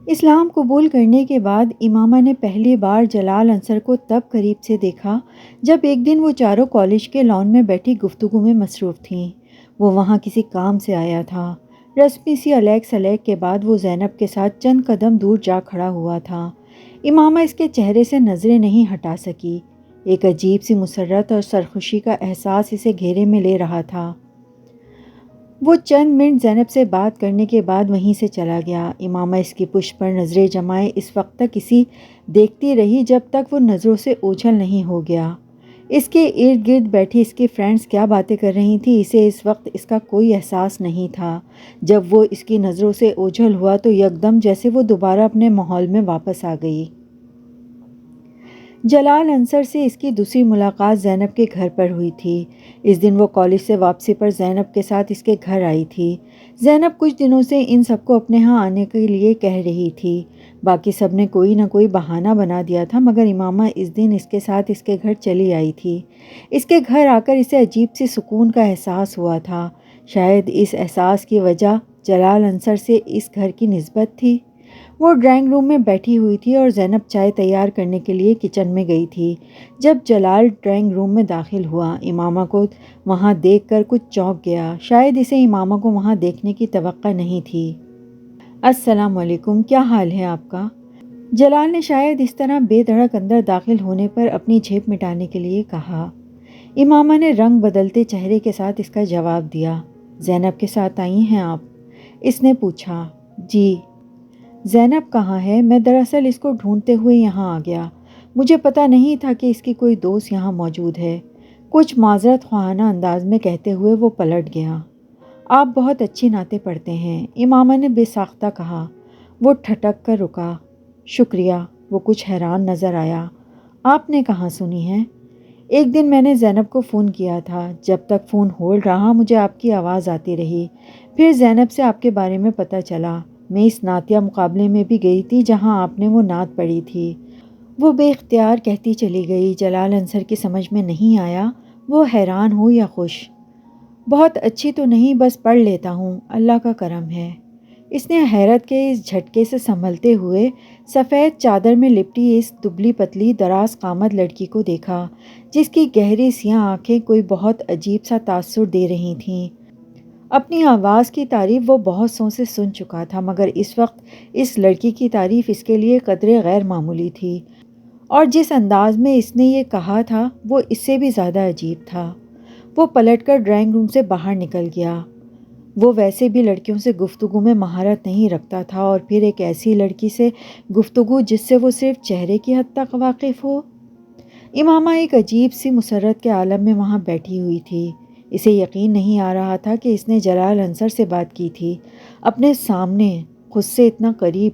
اسلام قبول کرنے کے بعد امامہ نے پہلی بار جلال انصر کو تب قریب سے دیکھا جب ایک دن وہ چاروں کالج کے لان میں بیٹھی گفتگو میں مصروف تھیں۔ وہ وہاں کسی کام سے آیا تھا۔ رسمی سی علیک سلیک کے بعد وہ زینب کے ساتھ چند قدم دور جا کھڑا ہوا تھا۔ امامہ اس کے چہرے سے نظریں نہیں ہٹا سکی۔ ایک عجیب سی مسرت اور سرخوشی کا احساس اسے گھیرے میں لے رہا تھا۔ وہ چند منٹ زینب سے بات کرنے کے بعد وہیں سے چلا گیا۔ امامہ اس کی پشت پر نظریں جمائے اس وقت تک اسی دیکھتی رہی جب تک وہ نظروں سے اوجھل نہیں ہو گیا۔ اس کے ارد گرد بیٹھی اس کی فرینڈز کیا باتیں کر رہی تھیں اسے اس وقت اس کا کوئی احساس نہیں تھا۔ جب وہ اس کی نظروں سے اوجھل ہوا تو یکدم جیسے وہ دوبارہ اپنے ماحول میں واپس آ گئی۔ جلال انصر سے اس کی دوسری ملاقات زینب کے گھر پر ہوئی تھی۔ اس دن وہ کالج سے واپسی پر زینب کے ساتھ اس کے گھر آئی تھی۔ زینب کچھ دنوں سے ان سب کو اپنے ہاں آنے کے لیے کہہ رہی تھی۔ باقی سب نے کوئی نہ کوئی بہانہ بنا دیا تھا مگر امامہ اس دن اس کے ساتھ اس کے گھر چلی آئی تھی۔ اس کے گھر آ کر اسے عجیب سی سکون کا احساس ہوا تھا۔ شاید اس احساس کی وجہ جلال انصر سے اس گھر کی نسبت تھی۔ وہ ڈرائنگ روم میں بیٹھی ہوئی تھی اور زینب چائے تیار کرنے کے لیے کچن میں گئی تھی۔ جب جلال ڈرائنگ روم میں داخل ہوا، امامہ کو وہاں دیکھ کر کچھ چونک گیا۔ شاید اسے امامہ کو وہاں دیکھنے کی توقع نہیں تھی۔ السلام علیکم، کیا حال ہے آپ کا؟ جلال نے شاید اس طرح بے دھڑک اندر داخل ہونے پر اپنی جھیپ مٹانے کے لیے کہا۔ امامہ نے رنگ بدلتے چہرے کے ساتھ اس کا جواب دیا۔ زینب کے ساتھ آئی ہیں آپ؟ اس نے پوچھا۔ جی۔ زینب کہاں ہے؟ میں دراصل اس کو ڈھونڈتے ہوئے یہاں آ گیا۔ مجھے پتہ نہیں تھا کہ اس کی کوئی دوست یہاں موجود ہے۔ کچھ معذرت خواہانہ انداز میں کہتے ہوئے وہ پلٹ گیا۔ آپ بہت اچھی نعتیں پڑھتے ہیں، امامہ نے بے ساختہ کہا۔ وہ ٹھٹک کر رکا۔ شکریہ۔ وہ کچھ حیران نظر آیا۔ آپ نے کہاں سنی ہے؟ ایک دن میں نے زینب کو فون کیا تھا۔ جب تک فون ہولڈ رہا مجھے آپ کی آواز آتی رہی۔ پھر زینب سے آپ کے بارے میں پتہ چلا۔ میں اس نعتیہ مقابلے میں بھی گئی تھی جہاں آپ نے وہ نعت پڑھی تھی۔ وہ بے اختیار کہتی چلی گئی۔ جلال انصر کی سمجھ میں نہیں آیا وہ حیران ہو یا خوش۔ بہت اچھی تو نہیں، بس پڑھ لیتا ہوں، اللہ کا کرم ہے۔ اس نے حیرت کے اس جھٹکے سے سنبھلتے ہوئے سفید چادر میں لپٹی اس دبلی پتلی دراز قامت لڑکی کو دیکھا جس کی گہری سیاہ آنکھیں کوئی بہت عجیب سا تاثر دے رہی تھیں۔ اپنی آواز کی تعریف وہ بہت سو سے سن چکا تھا مگر اس وقت اس لڑکی کی تعریف اس کے لیے قدرے غیر معمولی تھی، اور جس انداز میں اس نے یہ کہا تھا وہ اس سے بھی زیادہ عجیب تھا۔ وہ پلٹ کر ڈرائنگ روم سے باہر نکل گیا۔ وہ ویسے بھی لڑکیوں سے گفتگو میں مہارت نہیں رکھتا تھا اور پھر ایک ایسی لڑکی سے گفتگو جس سے وہ صرف چہرے کی حد تک واقف ہو۔ امامہ ایک عجیب سی مسرت کے عالم میں وہاں بیٹھی ہوئی تھی۔ اسے یقین نہیں آ رہا تھا کہ اس نے جلال انصر سے بات کی تھی، اپنے سامنے، خود سے اتنا قریب۔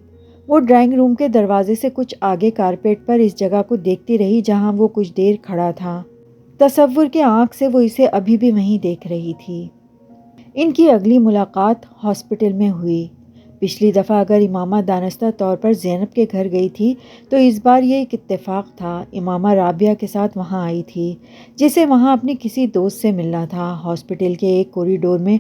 وہ ڈرائنگ روم کے دروازے سے کچھ آگے کارپیٹ پر اس جگہ کو دیکھتی رہی جہاں وہ کچھ دیر کھڑا تھا۔ تصور کے آنکھ سے وہ اسے ابھی بھی وہیں دیکھ رہی تھی۔ ان کی اگلی ملاقات ہاسپٹل میں ہوئی۔ پچھلی دفعہ اگر امامہ دانستہ طور پر زینب کے گھر گئی تھی تو اس بار یہ ایک اتفاق تھا۔ امامہ رابعہ کے ساتھ وہاں آئی تھی جسے وہاں اپنی کسی دوست سے ملنا تھا۔ ہاسپٹل کے ایک کوریڈور میں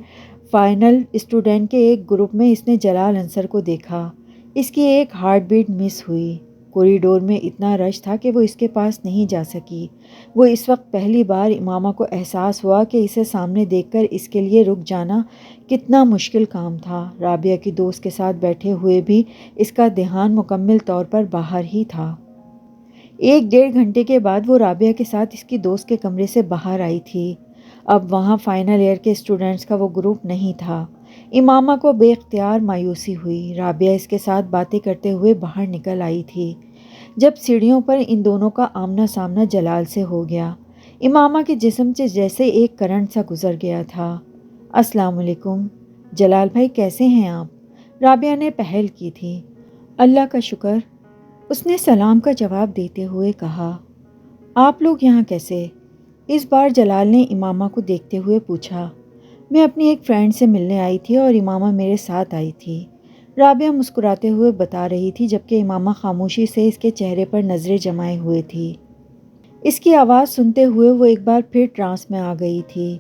فائنل اسٹوڈنٹ کے ایک گروپ میں اس نے جلال انصر کو دیکھا۔ اس کی ایک ہارٹ بیٹ مس ہوئی۔ کوریڈور میں اتنا رش تھا کہ وہ اس کے پاس نہیں جا سکی۔ وہ اس وقت پہلی بار امامہ کو احساس ہوا کہ اسے سامنے دیکھ کر اس کے لیے رک جانا کتنا مشکل کام تھا۔ رابعہ کی دوست کے ساتھ بیٹھے ہوئے بھی اس کا دھیان مکمل طور پر باہر ہی تھا۔ ایک ڈیڑھ گھنٹے کے بعد وہ رابعہ کے ساتھ اس کی دوست کے کمرے سے باہر آئی تھی۔ اب وہاں فائنل ایئر کے اسٹوڈنٹس کا وہ گروپ نہیں تھا۔ امامہ کو بے اختیار مایوسی ہوئی۔ رابعہ اس کے ساتھ باتیں کرتے ہوئے باہر نکل آئی تھی جب سیڑھیوں پر ان دونوں کا آمنا سامنا جلال سے ہو گیا۔ امامہ کے جسم سے جیسے ایک کرنٹ سا گزر گیا تھا۔ السلام علیکم جلال بھائی، کیسے ہیں آپ؟ رابعہ نے پہل کی تھی۔ اللہ کا شکر، اس نے سلام کا جواب دیتے ہوئے کہا۔ آپ لوگ یہاں کیسے؟ اس بار جلال نے امامہ کو دیکھتے ہوئے پوچھا۔ میں اپنی ایک فرینڈ سے ملنے آئی تھی اور امامہ میرے ساتھ آئی تھی، رابعہ مسکراتے ہوئے بتا رہی تھی جبکہ امامہ خاموشی سے اس کے چہرے پر نظریں جمائے ہوئے تھی۔ اس کی آواز سنتے ہوئے وہ ایک بار پھر ٹرانس میں آ گئی تھی۔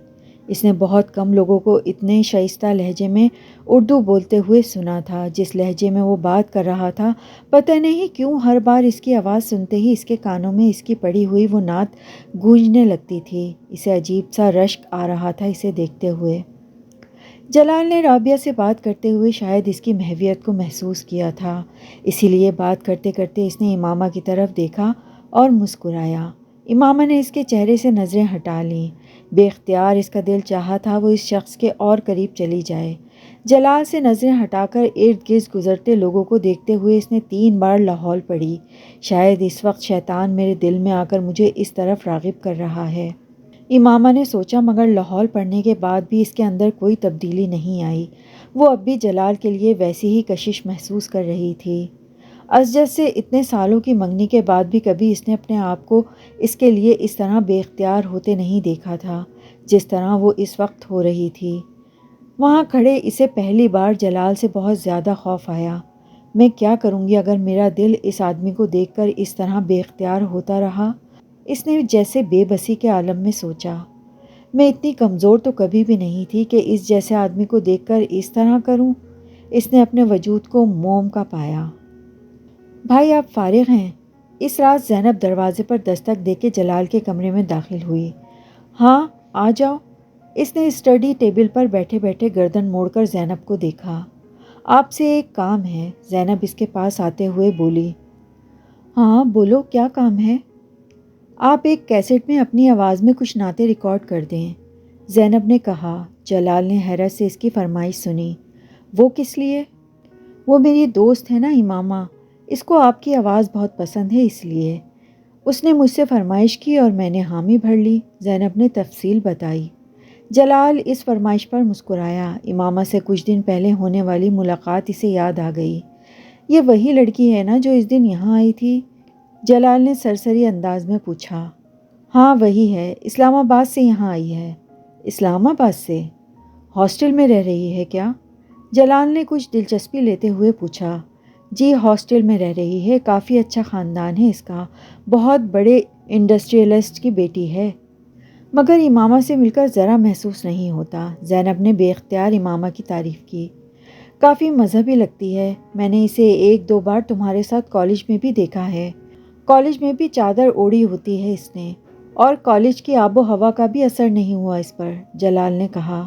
اس نے بہت کم لوگوں کو اتنے شائستہ لہجے میں اردو بولتے ہوئے سنا تھا جس لہجے میں وہ بات کر رہا تھا۔ پتہ نہیں کیوں ہر بار اس کی آواز سنتے ہی اس کے کانوں میں اس کی پڑھی ہوئی وہ نعت گونجنے لگتی تھی۔ اسے عجیب سا رشک آ رہا تھا اسے دیکھتے ہوئے۔ جلال نے رابعہ سے بات کرتے ہوئے شاید اس کی محویت کو محسوس کیا تھا، اسی لیے بات کرتے کرتے اس نے امامہ کی طرف دیکھا اور مسکرایا۔ امامہ نے اس کے چہرے سے نظریں ہٹا لیں۔ بے اختیار اس کا دل چاہا تھا وہ اس شخص کے اور قریب چلی جائے۔ جلال سے نظریں ہٹا کر ارد گرد گزرتے لوگوں کو دیکھتے ہوئے اس نے 3 بار لاحول پڑھی۔ شاید اس وقت شیطان میرے دل میں آ کر مجھے اس طرف راغب کر رہا ہے، امامہ نے سوچا، مگر لاحول پڑھنے کے بعد بھی اس کے اندر کوئی تبدیلی نہیں آئی۔ وہ اب بھی جلال کے لیے ویسی ہی کشش محسوس کر رہی تھی۔ اسجد سے اتنے سالوں کی منگنی کے بعد بھی کبھی اس نے اپنے آپ کو اس کے لیے اس طرح بے اختیار ہوتے نہیں دیکھا تھا جس طرح وہ اس وقت ہو رہی تھی۔ وہاں کھڑے اسے پہلی بار جلال سے بہت زیادہ خوف آیا۔ میں کیا کروں گی اگر میرا دل اس آدمی کو دیکھ کر اس طرح بے اختیار ہوتا رہا؟ اس نے جیسے بے بسی کے عالم میں سوچا۔ میں اتنی کمزور تو کبھی بھی نہیں تھی کہ اس جیسے آدمی کو دیکھ کر اس طرح کروں۔ اس نے اپنے وجود کو موم کا پایا۔ بھائی آپ فارغ ہیں؟ اس رات زینب دروازے پر دستک دے کے جلال کے کمرے میں داخل ہوئی۔ ہاں آ جاؤ۔ اس نے اسٹڈی ٹیبل پر بیٹھے بیٹھے گردن موڑ کر زینب کو دیکھا۔ آپ سے ایک کام ہے، زینب اس کے پاس آتے ہوئے بولی۔ ہاں بولو، کیا کام ہے؟ آپ ایک کیسٹ میں اپنی آواز میں کچھ نعتیں ریکارڈ کر دیں، زینب نے کہا۔ جلال نے حیرت سے اس کی فرمائش سنی۔ وہ کس لیے؟ وہ میری دوست ہے نا امامہ، اس کو آپ کی آواز بہت پسند ہے اس لیے۔ اس نے مجھ سے فرمائش کی اور میں نے حامی بھر لی، زینب نے تفصیل بتائی۔ جلال اس فرمائش پر مسکرایا۔ امامہ سے کچھ دن پہلے ہونے والی ملاقات اسے یاد آ گئی۔ یہ وہی لڑکی ہے نا جو اس دن یہاں آئی تھی؟ جلال نے سرسری انداز میں پوچھا۔ ہاں وہی ہے، اسلام آباد سے یہاں آئی ہے۔ اسلام آباد سے؟ ہاسٹل میں رہ رہی ہے کیا؟ جلال نے کچھ دلچسپی لیتے ہوئے پوچھا۔ جی ہاسٹل میں رہ رہی ہے، کافی اچھا خاندان ہے اس کا، بہت بڑے انڈسٹریلسٹ کی بیٹی ہے۔ مگر امامہ سے مل کر ذرا محسوس نہیں ہوتا، زینب نے بے اختیار امامہ کی تعریف کی۔ کافی مذہبی لگتی ہے، میں نے اسے 1-2 بار تمہارے ساتھ کالج میں بھی دیکھا ہے۔ کالج میں بھی چادر اوڑھی ہوتی ہے اس نے، اور کالج کی آب و ہوا کا بھی اثر نہیں ہوا اس پر، جلال نے کہا۔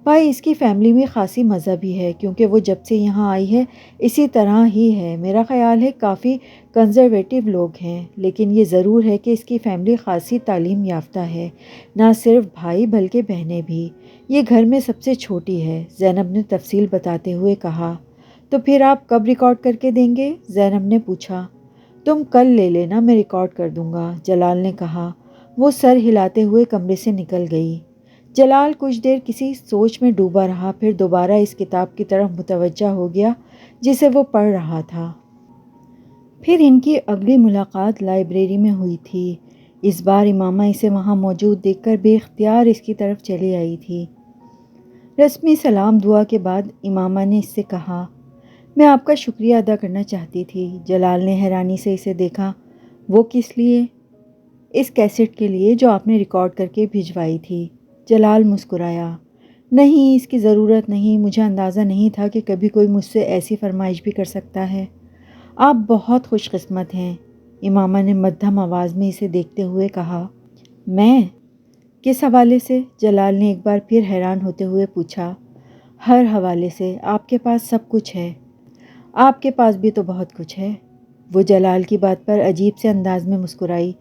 بھائی اس کی فیملی میں خاصی مذہبی ہے کیونکہ وہ جب سے یہاں آئی ہے اسی طرح ہی ہے، میرا خیال ہے کافی کنزرویٹو لوگ ہیں، لیکن یہ ضرور ہے کہ اس کی فیملی خاصی تعلیم یافتہ ہے، نہ صرف بھائی بلکہ بہنیں بھی۔ یہ گھر میں سب سے چھوٹی ہے، زینب نے تفصیل بتاتے ہوئے کہا۔ تو پھر آپ کب ریکارڈ کر کے دیں گے؟ زینب نے پوچھا۔ تم کل لے لینا، میں ریکارڈ کر دوں گا، جلال نے کہا۔ وہ سر ہلاتے ہوئے کمرے سے نکل گئی۔ جلال کچھ دیر کسی سوچ میں ڈوبا رہا، پھر دوبارہ اس کتاب کی طرف متوجہ ہو گیا جسے وہ پڑھ رہا تھا۔ پھر ان کی اگلی ملاقات لائبریری میں ہوئی تھی۔ اس بار امامہ اسے وہاں موجود دیکھ کر بے اختیار اس کی طرف چلی آئی تھی۔ رسمی سلام دعا کے بعد امامہ نے اس سے کہا، میں آپ کا شکریہ ادا کرنا چاہتی تھی۔ جلال نے حیرانی سے اسے دیکھا۔ وہ کس لیے؟ اس کیسٹ کے لیے جو آپ نے ریکارڈ کر کے بھجوائی تھی، جلال مسکرایا۔ نہیں اس کی ضرورت نہیں، مجھے اندازہ نہیں تھا کہ کبھی کوئی مجھ سے ایسی فرمائش بھی کر سکتا ہے۔ آپ بہت خوش قسمت ہیں، امامہ نے مدھم آواز میں اسے دیکھتے ہوئے کہا۔ میں؟ کس حوالے سے؟ جلال نے ایک بار پھر حیران ہوتے ہوئے پوچھا۔ ہر حوالے سے، آپ کے پاس سب کچھ ہے۔ آپ کے پاس بھی تو بہت کچھ ہے۔ وہ جلال کی بات پر عجیب سے انداز میں مسکرائی۔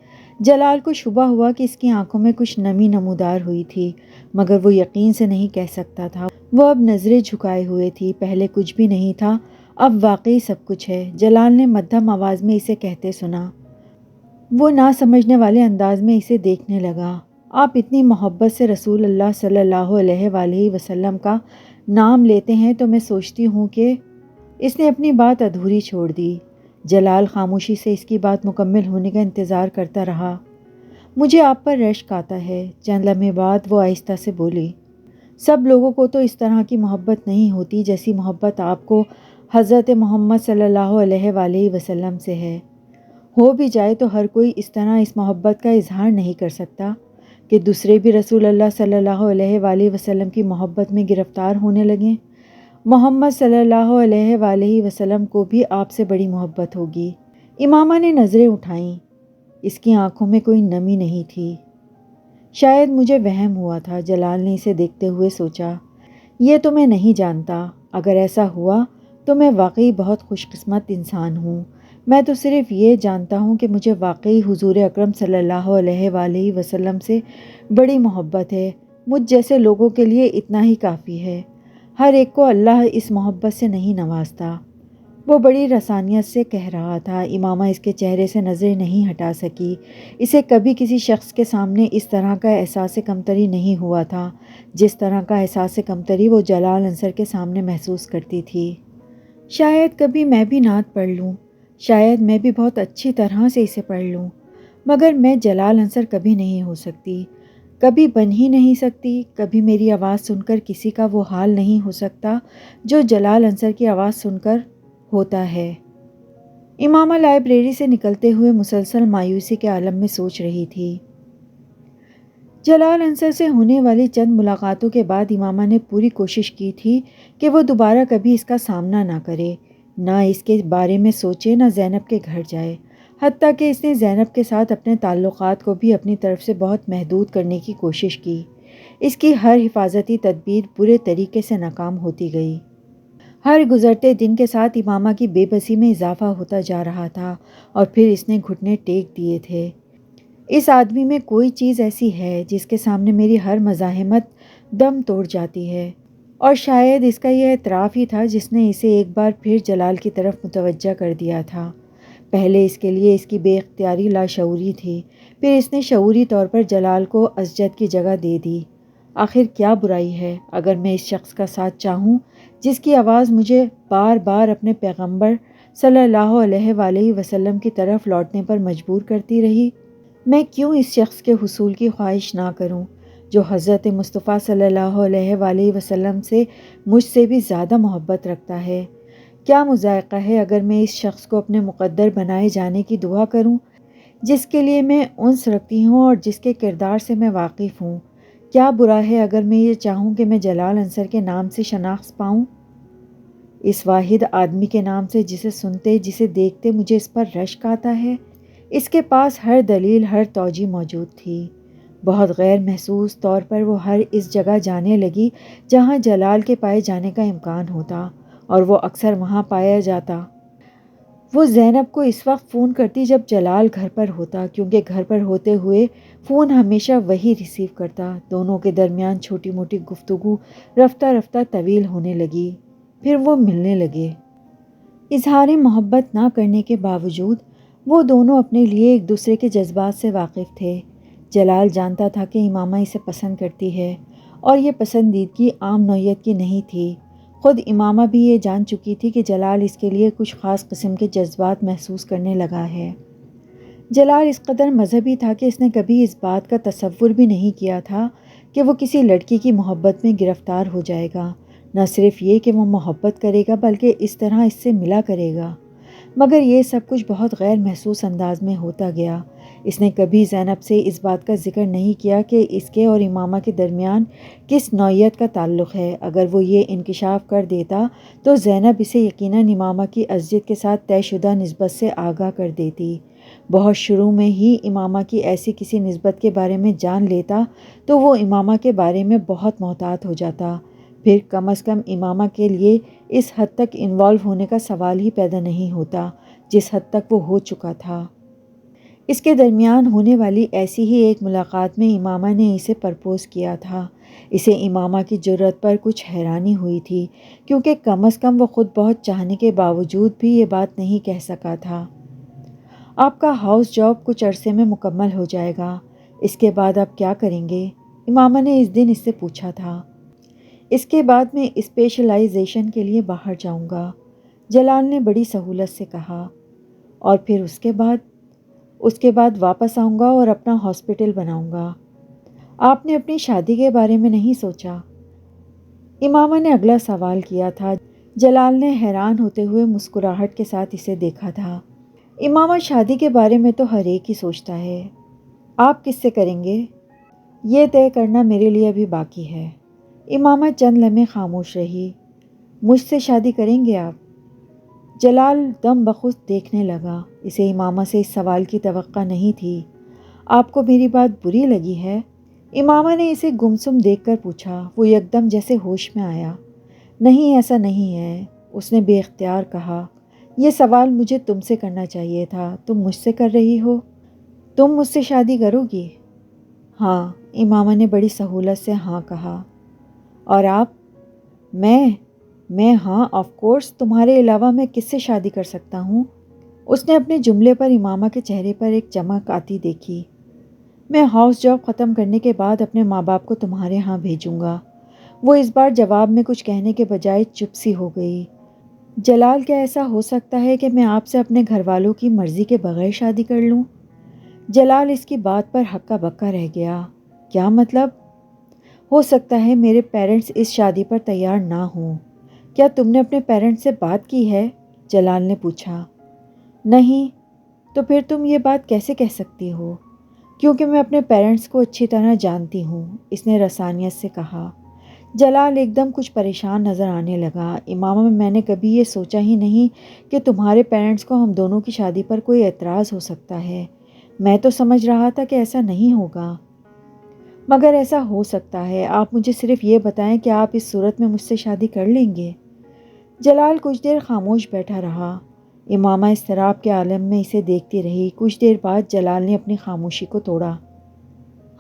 جلال کو شبہ ہوا کہ اس کی آنکھوں میں کچھ نمی نمودار ہوئی تھی، مگر وہ یقین سے نہیں کہہ سکتا تھا۔ وہ اب نظریں جھکائے ہوئے تھی، پہلے کچھ بھی نہیں تھا، اب واقعی سب کچھ ہے، جلال نے مدھم آواز میں اسے کہتے سنا۔ وہ نہ سمجھنے والے انداز میں اسے دیکھنے لگا۔ آپ اتنی محبت سے رسول اللہ صلی اللہ علیہ وآلہ وسلم کا نام لیتے ہیں تو میں سوچتی ہوں کہ… اس نے اپنی بات ادھوری چھوڑ دی۔ جلال خاموشی سے اس کی بات مکمل ہونے کا انتظار کرتا رہا۔ مجھے آپ پر رشک آتا ہے، چند لمحے بعد وہ آہستہ سے بولی۔ سب لوگوں کو تو اس طرح کی محبت نہیں ہوتی جیسی محبت آپ کو حضرت محمد صلی اللہ علیہ وآلہ وسلم سے ہے۔ ہو بھی جائے تو ہر کوئی اس طرح اس محبت کا اظہار نہیں کر سکتا۔ کہ دوسرے بھی رسول اللہ صلی اللہ علیہ وآلہ وسلم کی محبت میں گرفتار ہونے لگیں؟ محمد صلی اللہ علیہ وآلہ وسلم کو بھی آپ سے بڑی محبت ہوگی۔ امامہ نے نظریں اٹھائیں۔ اس کی آنکھوں میں کوئی نمی نہیں تھی۔ شاید مجھے وہم ہوا تھا، جلال نے اسے دیکھتے ہوئے سوچا۔ یہ تو میں نہیں جانتا، اگر ایسا ہوا تو میں واقعی بہت خوش قسمت انسان ہوں۔ میں تو صرف یہ جانتا ہوں کہ مجھے واقعی حضور اکرم صلی اللہ علیہ وآلہ وسلم سے بڑی محبت ہے۔ مجھ جیسے لوگوں کے لیے اتنا ہی کافی ہے۔ ہر ایک کو اللہ اس محبت سے نہیں نوازتا۔ وہ بڑی رسانیت سے کہہ رہا تھا۔ امامہ اس کے چہرے سے نظریں نہیں ہٹا سکی۔ اسے کبھی کسی شخص کے سامنے اس طرح کا احساس کمتری نہیں ہوا تھا جس طرح کا احساس کمتری وہ جلال انصر کے سامنے محسوس کرتی تھی۔ شاید کبھی میں بھی نعت پڑھ لوں، شاید میں بھی بہت اچھی طرح سے اسے پڑھ لوں، مگر میں جلال انصر کبھی نہیں ہو سکتی، کبھی بن ہی نہیں سکتی۔ کبھی میری آواز سن کر کسی کا وہ حال نہیں ہو سکتا جو جلال انصر کی آواز سن کر ہوتا ہے۔ امامہ لائبریری سے نکلتے ہوئے مسلسل مایوسی کے عالم میں سوچ رہی تھی۔ جلال انصر سے ہونے والی چند ملاقاتوں کے بعد امامہ نے پوری کوشش کی تھی کہ وہ دوبارہ کبھی اس کا سامنا نہ کرے، نہ اس کے بارے میں سوچے، نہ زینب کے گھر جائے۔ حتیٰ کہ اس نے زینب کے ساتھ اپنے تعلقات کو بھی اپنی طرف سے بہت محدود کرنے کی کوشش کی۔ اس کی ہر حفاظتی تدبیر برے طریقے سے ناکام ہوتی گئی۔ ہر گزرتے دن کے ساتھ امامہ کی بے بسی میں اضافہ ہوتا جا رہا تھا، اور پھر اس نے گھٹنے ٹیک دیے تھے۔ اس آدمی میں کوئی چیز ایسی ہے جس کے سامنے میری ہر مزاحمت دم توڑ جاتی ہے، اور شاید اس کا یہ اعتراف ہی تھا جس نے اسے ایک بار پھر جلال کی طرف متوجہ کر دیا تھا۔ پہلے اس کے لیے اس کی بے اختیاری لاشعوری تھی، پھر اس نے شعوری طور پر جلال کو اسجد کی جگہ دے دی۔ آخر کیا برائی ہے اگر میں اس شخص کا ساتھ چاہوں جس کی آواز مجھے بار بار اپنے پیغمبر صلی اللہ علیہ وآلہ وسلم کی طرف لوٹنے پر مجبور کرتی رہی؟ میں کیوں اس شخص کے حصول کی خواہش نہ کروں جو حضرت مصطفیٰ صلی اللہ علیہ وآلہ وسلم سے مجھ سے بھی زیادہ محبت رکھتا ہے؟ کیا مذائقہ ہے اگر میں اس شخص کو اپنے مقدر بنائے جانے کی دعا کروں جس کے لیے میں انس رکھتی ہوں اور جس کے کردار سے میں واقف ہوں؟ کیا برا ہے اگر میں یہ چاہوں کہ میں جلال انصر کے نام سے شناخت پاؤں، اس واحد آدمی کے نام سے جسے سنتے، جسے دیکھتے مجھے اس پر رشک آتا ہے؟ اس کے پاس ہر دلیل، ہر توجیہ موجود تھی۔ بہت غیر محسوس طور پر وہ ہر اس جگہ جانے لگی جہاں جلال کے پائے جانے کا امکان ہوتا، اور وہ اکثر وہاں پایا جاتا۔ وہ زینب کو اس وقت فون کرتی جب جلال گھر پر ہوتا، کیونکہ گھر پر ہوتے ہوئے فون ہمیشہ وہی ریسیو کرتا۔ دونوں کے درمیان چھوٹی موٹی گفتگو رفتہ رفتہ طویل ہونے لگی، پھر وہ ملنے لگے۔ اظہار محبت نہ کرنے کے باوجود وہ دونوں اپنے لیے ایک دوسرے کے جذبات سے واقف تھے۔ جلال جانتا تھا کہ امامہ اسے پسند کرتی ہے، اور یہ پسندیدگی عام نوعیت کی نہیں تھی۔ خود امامہ بھی یہ جان چکی تھی کہ جلال اس کے لیے کچھ خاص قسم کے جذبات محسوس کرنے لگا ہے۔ جلال اس قدر مذہبی تھا کہ اس نے کبھی اس بات کا تصور بھی نہیں کیا تھا کہ وہ کسی لڑکی کی محبت میں گرفتار ہو جائے گا۔ نہ صرف یہ کہ وہ محبت کرے گا بلکہ اس طرح اس سے ملا کرے گا۔ مگر یہ سب کچھ بہت غیر محسوس انداز میں ہوتا گیا۔ اس نے کبھی زینب سے اس بات کا ذکر نہیں کیا کہ اس کے اور امامہ کے درمیان کس نوعیت کا تعلق ہے۔ اگر وہ یہ انکشاف کر دیتا تو زینب اسے یقیناً امامہ کی اسجد کے ساتھ طے شدہ نسبت سے آگاہ کر دیتی۔ بہت شروع میں ہی امامہ کی ایسی کسی نسبت کے بارے میں جان لیتا تو وہ امامہ کے بارے میں بہت محتاط ہو جاتا، پھر کم از کم امامہ کے لیے اس حد تک انوالو ہونے کا سوال ہی پیدا نہیں ہوتا جس حد تک وہ ہو چکا تھا۔ اس کے درمیان ہونے والی ایسی ہی ایک ملاقات میں امامہ نے اسے پرپوز کیا تھا۔ اسے امامہ کی جرأت پر کچھ حیرانی ہوئی تھی، کیونکہ کم از کم وہ خود بہت چاہنے کے باوجود بھی یہ بات نہیں کہہ سکا تھا۔ آپ کا ہاؤس جاب کچھ عرصے میں مکمل ہو جائے گا، اس کے بعد آپ کیا کریں گے؟ امامہ نے اس دن اس سے پوچھا تھا۔ اس کے بعد میں اسپیشلائزیشن کے لیے باہر جاؤں گا، جلال نے بڑی سہولت سے کہا، اور پھر اس کے بعد واپس آؤں گا اور اپنا ہاسپٹل بناؤں گا۔ آپ نے اپنی شادی کے بارے میں نہیں سوچا؟ امامہ نے اگلا سوال کیا تھا۔ جلال نے حیران ہوتے ہوئے مسکراہٹ کے ساتھ اسے دیکھا تھا۔ امامہ، شادی کے بارے میں تو ہر ایک ہی سوچتا ہے۔ آپ کس سے کریں گے؟ یہ طے کرنا میرے لیے ابھی باقی ہے۔ امامہ چند لمحے خاموش رہی۔ مجھ سے شادی کریں گے آپ؟ جلال دم بخود دیکھنے لگا۔ اسے امامہ سے اس سوال کی توقع نہیں تھی۔ آپ کو میری بات بری لگی ہے؟ امامہ نے اسے گمسم دیکھ کر پوچھا۔ وہ یکدم جیسے ہوش میں آیا۔ نہیں، ایسا نہیں ہے، اس نے بے اختیار کہا۔ یہ سوال مجھے تم سے کرنا چاہیے تھا، تم مجھ سے کر رہی ہو۔ تم مجھ سے شادی کرو گی؟ ہاں، امامہ نے بڑی سہولت سے ہاں کہا۔ اور آپ؟ میں ہاں، آف کورس، تمہارے علاوہ میں کس سے شادی کر سکتا ہوں؟ اس نے اپنے جملے پر امامہ کے چہرے پر ایک چمک آتی دیکھی۔ میں ہاؤس جاب ختم کرنے کے بعد اپنے ماں باپ کو تمہارے ہاں بھیجوں گا۔ وہ اس بار جواب میں کچھ کہنے کے بجائے چپ سی ہو گئی۔ جلال، کیا ایسا ہو سکتا ہے کہ میں آپ سے اپنے گھر والوں کی مرضی کے بغیر شادی کر لوں؟ جلال اس کی بات پر ہکا بکا رہ گیا۔ کیا مطلب؟ ہو سکتا ہے میرے پیرنٹس اس شادی پر تیار نہ ہوں۔ کیا تم نے اپنے پیرنٹس سے بات کی ہے؟ جلال نے پوچھا۔ نہیں، تو پھر تم یہ بات کیسے کہہ سکتی ہو؟ کیونکہ میں اپنے پیرنٹس کو اچھی طرح جانتی ہوں، اس نے رسانیت سے کہا۔ جلال ایک دم کچھ پریشان نظر آنے لگا۔ امامہ، میں نے کبھی یہ سوچا ہی نہیں کہ تمہارے پیرنٹس کو ہم دونوں کی شادی پر کوئی اعتراض ہو سکتا ہے۔ میں تو سمجھ رہا تھا کہ ایسا نہیں ہوگا، مگر ایسا ہو سکتا ہے۔ آپ مجھے صرف یہ بتائیں کہ آپ اس صورت میں مجھ سے شادی کر لیں گے؟ جلال کچھ دیر خاموش بیٹھا رہا۔ امامہ اضطراب کے عالم میں اسے دیکھتی رہی۔ کچھ دیر بعد جلال نے اپنی خاموشی کو توڑا۔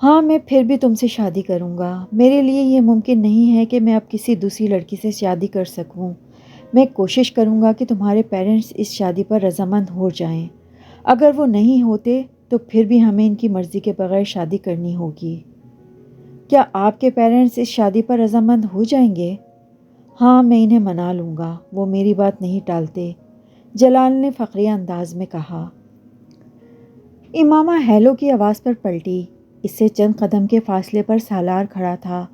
ہاں، میں پھر بھی تم سے شادی کروں گا۔ میرے لیے یہ ممکن نہیں ہے کہ میں اب کسی دوسری لڑکی سے شادی کر سکوں۔ میں کوشش کروں گا کہ تمہارے پیرنٹس اس شادی پر رضامند ہو جائیں۔ اگر وہ نہیں ہوتے تو پھر بھی ہمیں ان کی مرضی کے بغیر شادی کرنی ہوگی۔ کیا آپ کے پیرنٹس اس شادی پر رضامند ہو جائیں گے؟ ہاں، میں انہیں منا لوں گا، وہ میری بات نہیں ٹالتے، جلال نے فخریہ انداز میں کہا۔ امامہ ہیلو کی آواز پر پلٹی۔ اس سے چند قدم کے فاصلے پر سالار کھڑا تھا۔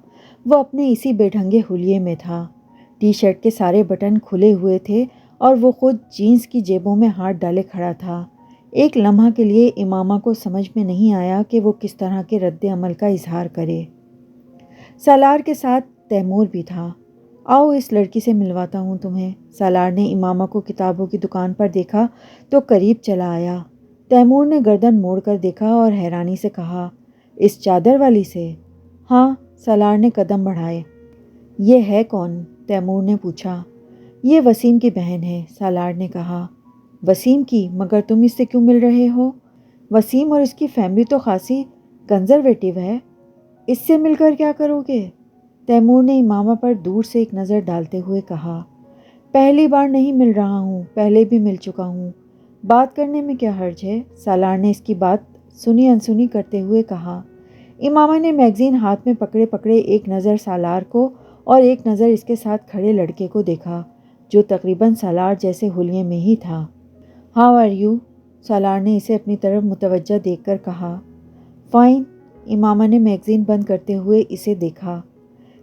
وہ اپنے اسی بے ڈھنگے حلیے میں تھا۔ ٹی شرٹ کے سارے بٹن کھلے ہوئے تھے اور وہ خود جینز کی جیبوں میں ہاتھ ڈالے کھڑا تھا۔ ایک لمحہ کے لیے امامہ کو سمجھ میں نہیں آیا کہ وہ کس طرح کے رد عمل کا اظہار کرے۔ سالار کے ساتھ تیمور بھی تھا۔ آؤ اس لڑکی سے ملواتا ہوں تمہیں۔ سالار نے امامہ کو کتابوں کی دکان پر دیکھا تو قریب چلا آیا۔ تیمور نے گردن موڑ کر دیکھا اور حیرانی سے کہا، اس چادر والی سے؟ ہاں، سالار نے قدم بڑھائے۔ یہ ہے کون؟ تیمور نے پوچھا۔ یہ وسیم کی بہن ہے، سالار نے کہا۔ وسیم کی؟ مگر تم اس سے کیوں مل رہے ہو؟ وسیم اور اس کی فیملی تو خاصی کنزرویٹو ہے، اس سے مل کر کیا کرو گے؟ تیمور نے امامہ پر دور سے ایک نظر ڈالتے ہوئے کہا۔ پہلی بار نہیں مل رہا ہوں، پہلے بھی مل چکا ہوں، بات کرنے میں کیا حرج ہے؟ سالار نے اس کی بات سنی انسنی کرتے ہوئے کہا۔ امامہ نے میگزین ہاتھ میں پکڑے پکڑے ایک نظر سالار کو اور ایک نظر اس کے ساتھ کھڑے لڑکے کو دیکھا، جو تقریباً سالار جیسے حلیے میں ہی تھا۔ How are you? سالار نے اسے اپنی طرف متوجہ دیکھ کر کہا۔ فائن۔ امامہ نے میگزین بند کرتے ہوئے اسے دیکھا۔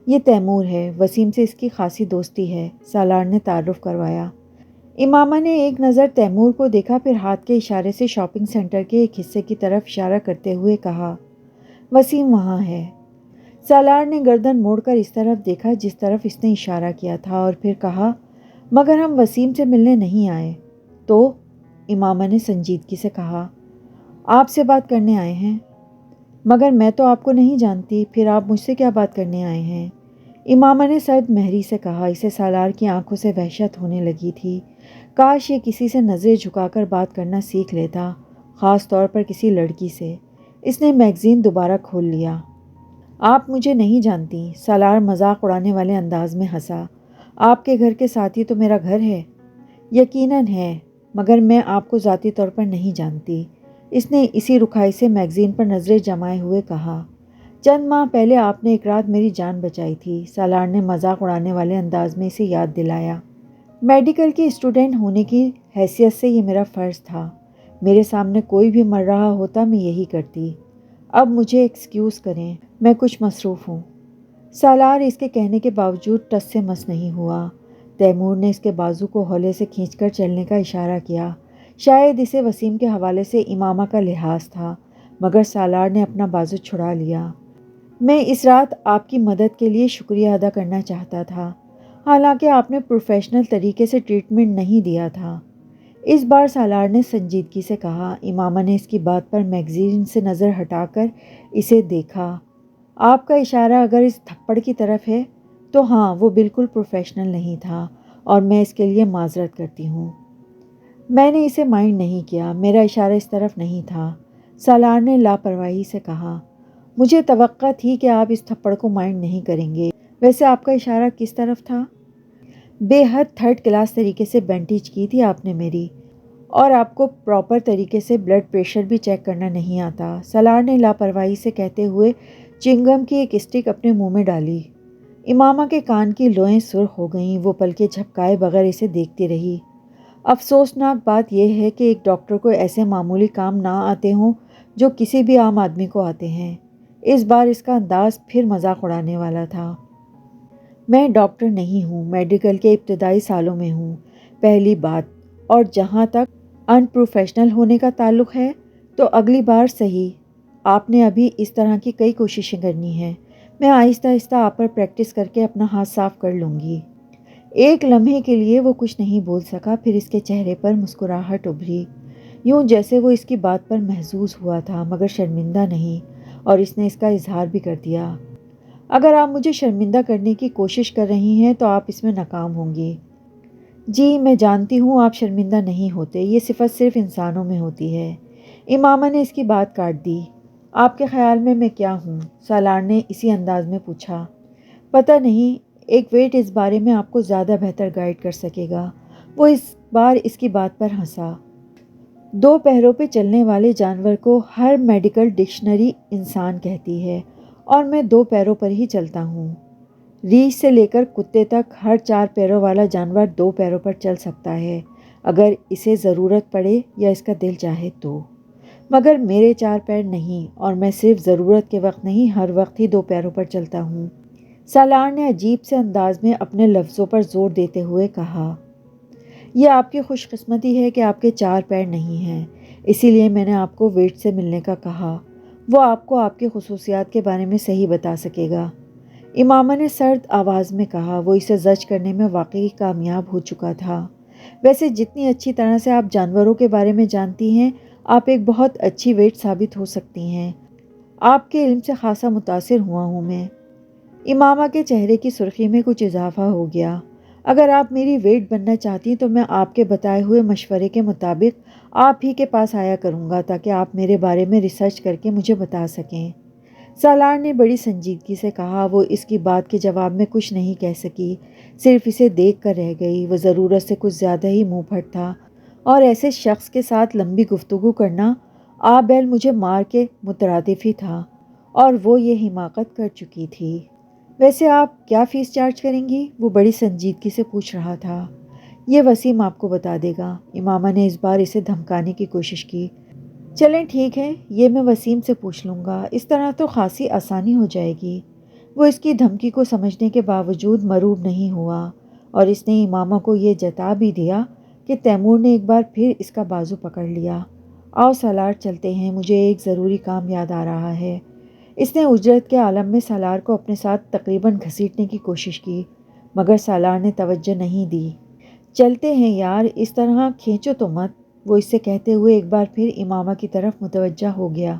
یہ تیمور ہے، وسیم سے اس کی خاصی دوستی ہے، سالار نے تعارف کروایا۔ امامہ نے ایک نظر تیمور کو دیکھا، پھر ہاتھ کے اشارے سے شاپنگ سینٹر کے ایک حصے کی طرف اشارہ کرتے ہوئے کہا، وسیم وہاں ہے۔ سالار نے گردن موڑ کر اس طرف دیکھا جس طرف اس نے اشارہ کیا تھا اور پھر کہا، مگر ہم وسیم سے ملنے نہیں آئے۔ تو؟ امامہ نے سنجیدگی سے کہا، آپ سے بات کرنے آئے ہیں۔ مگر میں تو آپ کو نہیں جانتی، پھر آپ مجھ سے کیا بات کرنے آئے ہیں؟ امامہ نے سرد مہری سے کہا۔ اسے سالار کی آنکھوں سے وحشت ہونے لگی تھی۔ کاش یہ کسی سے نظریں جھکا کر بات کرنا سیکھ لیتا، خاص طور پر کسی لڑکی سے۔ اس نے میگزین دوبارہ کھول لیا۔ آپ مجھے نہیں جانتی، سالار مذاق اڑانے والے انداز میں ہنسا۔ آپ کے گھر کے ساتھ ہی تو میرا گھر ہے۔ یقیناً ہے، مگر میں آپ کو ذاتی طور پر نہیں جانتی، اس نے اسی رکھائی سے میگزین پر نظریں جمائے ہوئے کہا۔ چند ماہ پہلے آپ نے ایک رات میری جان بچائی تھی، سالار نے مذاق اڑانے والے انداز میں اسے یاد دلایا۔ میڈیکل کی اسٹوڈنٹ ہونے کی حیثیت سے یہ میرا فرض تھا۔ میرے سامنے کوئی بھی مر رہا ہوتا میں یہی کرتی۔ اب مجھے ایکسکیوز کریں، میں کچھ مصروف ہوں۔ سالار اس کے کہنے کے باوجود ٹس سے مس نہیں ہوا۔ تیمور نے اس کے بازو کو ہولے سے کھینچ کر چلنے کا اشارہ کیا۔ شاید اسے وسیم کے حوالے سے امامہ کا لحاظ تھا، مگر سالار نے اپنا بازو چھڑا لیا۔ میں اس رات آپ کی مدد کے لیے شکریہ ادا کرنا چاہتا تھا، حالانکہ آپ نے پروفیشنل طریقے سے ٹریٹمنٹ نہیں دیا تھا۔ اس بار سالار نے سنجیدگی سے کہا۔ امامہ نے اس کی بات پر میگزین سے نظر ہٹا کر اسے دیکھا۔ آپ کا اشارہ اگر اس تھپڑ کی طرف ہے تو ہاں، وہ بالکل پروفیشنل نہیں تھا اور میں اس کے لیے معذرت کرتی ہوں۔ میں نے اسے مائنڈ نہیں کیا، میرا اشارہ اس طرف نہیں تھا، سالار نے لاپرواہی سے کہا۔ مجھے توقع تھی کہ آپ اس تھپڑ کو مائنڈ نہیں کریں گے۔ ویسے آپ کا اشارہ کس طرف تھا؟ بے حد تھرڈ کلاس طریقے سے بینڈیج کی تھی آپ نے میری، اور آپ کو پراپر طریقے سے بلڈ پریشر بھی چیک کرنا نہیں آتا، سالار نے لاپرواہی سے کہتے ہوئے چنگم کی ایک اسٹک اپنے منہ میں ڈالی۔ امامہ کے کان کی لوئیں سرخ ہو گئیں، وہ پلکیں جھپکائے بغیر اسے دیکھتی رہی۔ افسوسناک بات یہ ہے کہ ایک ڈاکٹر کو ایسے معمولی کام نہ آتے ہوں جو کسی بھی عام آدمی کو آتے ہیں۔ اس بار اس کا انداز پھر مذاق اڑانے والا تھا۔ میں ڈاکٹر نہیں ہوں، میڈیکل کے ابتدائی سالوں میں ہوں، پہلی بات، اور جہاں تک ان پروفیشنل ہونے کا تعلق ہے تو اگلی بار صحیح، آپ نے ابھی اس طرح کی کئی کوششیں کرنی ہیں، میں آہستہ آہستہ آپ پر پریکٹس کر کے اپنا ہاتھ صاف کر لوں گی۔ ایک لمحے کے لیے وہ کچھ نہیں بول سکا، پھر اس کے چہرے پر مسکراہٹ ابھری، یوں جیسے وہ اس کی بات پر محظوظ ہوا تھا مگر شرمندہ نہیں، اور اس نے اس کا اظہار بھی کر دیا۔ اگر آپ مجھے شرمندہ کرنے کی کوشش کر رہی ہیں تو آپ اس میں ناکام ہوں گی۔ جی میں جانتی ہوں آپ شرمندہ نہیں ہوتے، یہ صفت صرف انسانوں میں ہوتی ہے۔ امامہ نے اس کی بات کاٹ دی۔ آپ کے خیال میں کیا ہوں؟ سالار نے اسی انداز میں پوچھا۔ پتہ نہیں، ایک ویٹ اس بارے میں آپ کو زیادہ بہتر گائیڈ کر سکے گا۔ وہ اس بار اس کی بات پر ہنسا۔ دو پیروں پہ چلنے والے جانور کو ہر میڈیکل ڈکشنری انسان کہتی ہے، اور میں دو پیروں پر ہی چلتا ہوں۔ ریچھ سے لے کر کتے تک ہر چار پیروں والا جانور دو پیروں پر چل سکتا ہے اگر اسے ضرورت پڑے یا اس کا دل چاہے تو، مگر میرے چار پیر نہیں، اور میں صرف ضرورت کے وقت نہیں، ہر وقت ہی دو پیروں پر چلتا ہوں۔ سالار نے عجیب سے انداز میں اپنے لفظوں پر زور دیتے ہوئے کہا۔ یہ آپ کی خوش قسمتی ہے کہ آپ کے چار پیر نہیں ہیں، اسی لیے میں نے آپ کو ویٹ سے ملنے کا کہا، وہ آپ کو آپ کی خصوصیات کے بارے میں صحیح بتا سکے گا۔ امامہ نے سرد آواز میں کہا۔ وہ اسے زج کرنے میں واقعی کامیاب ہو چکا تھا۔ ویسے جتنی اچھی طرح سے آپ جانوروں کے بارے میں جانتی ہیں، آپ ایک بہت اچھی ویٹ ثابت ہو سکتی ہیں۔ آپ کے علم سے خاصا متاثر ہوا ہوں میں۔ امامہ کے چہرے کی سرخی میں کچھ اضافہ ہو گیا۔ اگر آپ میری ویٹ بننا چاہتی تو میں آپ کے بتائے ہوئے مشورے کے مطابق آپ ہی کے پاس آیا کروں گا تاکہ آپ میرے بارے میں ریسرچ کر کے مجھے بتا سکیں۔ سالار نے بڑی سنجیدگی سے کہا۔ وہ اس کی بات کے جواب میں کچھ نہیں کہہ سکی، صرف اسے دیکھ کر رہ گئی۔ وہ ضرورت سے کچھ زیادہ ہی منہ پھٹ تھا، اور ایسے شخص کے ساتھ لمبی گفتگو کرنا بیل مجھے مار کے مترادف ہی تھا، اور وہ یہ حماقت کر چکی تھی۔ ویسے آپ کیا فیس چارج کریں گی؟ وہ بڑی سنجیدگی سے پوچھ رہا تھا۔ یہ وسیم آپ کو بتا دے گا، امامہ نے اس بار اسے دھمکانے کی کوشش کی۔ چلیں ٹھیک ہے، یہ میں وسیم سے پوچھ لوں گا، اس طرح تو خاصی آسانی ہو جائے گی۔ وہ اس کی دھمکی کو سمجھنے کے باوجود مروب نہیں ہوا، اور اس نے امامہ کو یہ جتا بھی دیا کہ تیمور نے ایک بار پھر اس کا بازو پکڑ لیا۔ آؤ سالار چلتے ہیں، مجھے ایک ضروری کام یاد آ رہا ہے۔ اس نے اجرت کے عالم میں سالار کو اپنے ساتھ تقریباً گھسیٹنے کی کوشش کی، مگر سالار نے توجہ نہیں دی۔ چلتے ہیں یار، اس طرح کھینچو تو مت، وہ اس سے کہتے ہوئے ایک بار پھر امامہ کی طرف متوجہ ہو گیا۔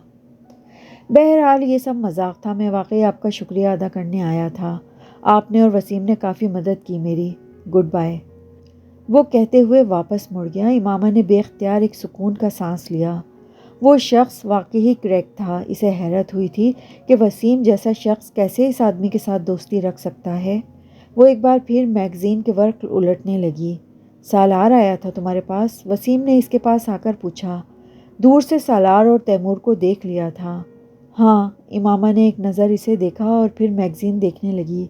بہرحال یہ سب مذاق تھا، میں واقعی آپ کا شکریہ ادا کرنے آیا تھا۔ آپ نے اور وسیم نے کافی مدد کی میری، گڈ بائے۔ وہ کہتے ہوئے واپس مڑ گیا۔ امامہ نے بے اختیار ایک سکون کا سانس لیا۔ وہ شخص واقعی کریک تھا۔ اسے حیرت ہوئی تھی کہ وسیم جیسا شخص کیسے اس آدمی کے ساتھ دوستی رکھ سکتا ہے۔ وہ ایک بار پھر میگزین کے ورق الٹنے لگی۔ سالار آیا تھا تمہارے پاس؟ وسیم نے اس کے پاس آ کر پوچھا۔ دور سے سالار اور تیمور کو دیکھ لیا تھا۔ ہاں، امامہ نے ایک نظر اسے دیکھا اور پھر میگزین دیکھنے لگی۔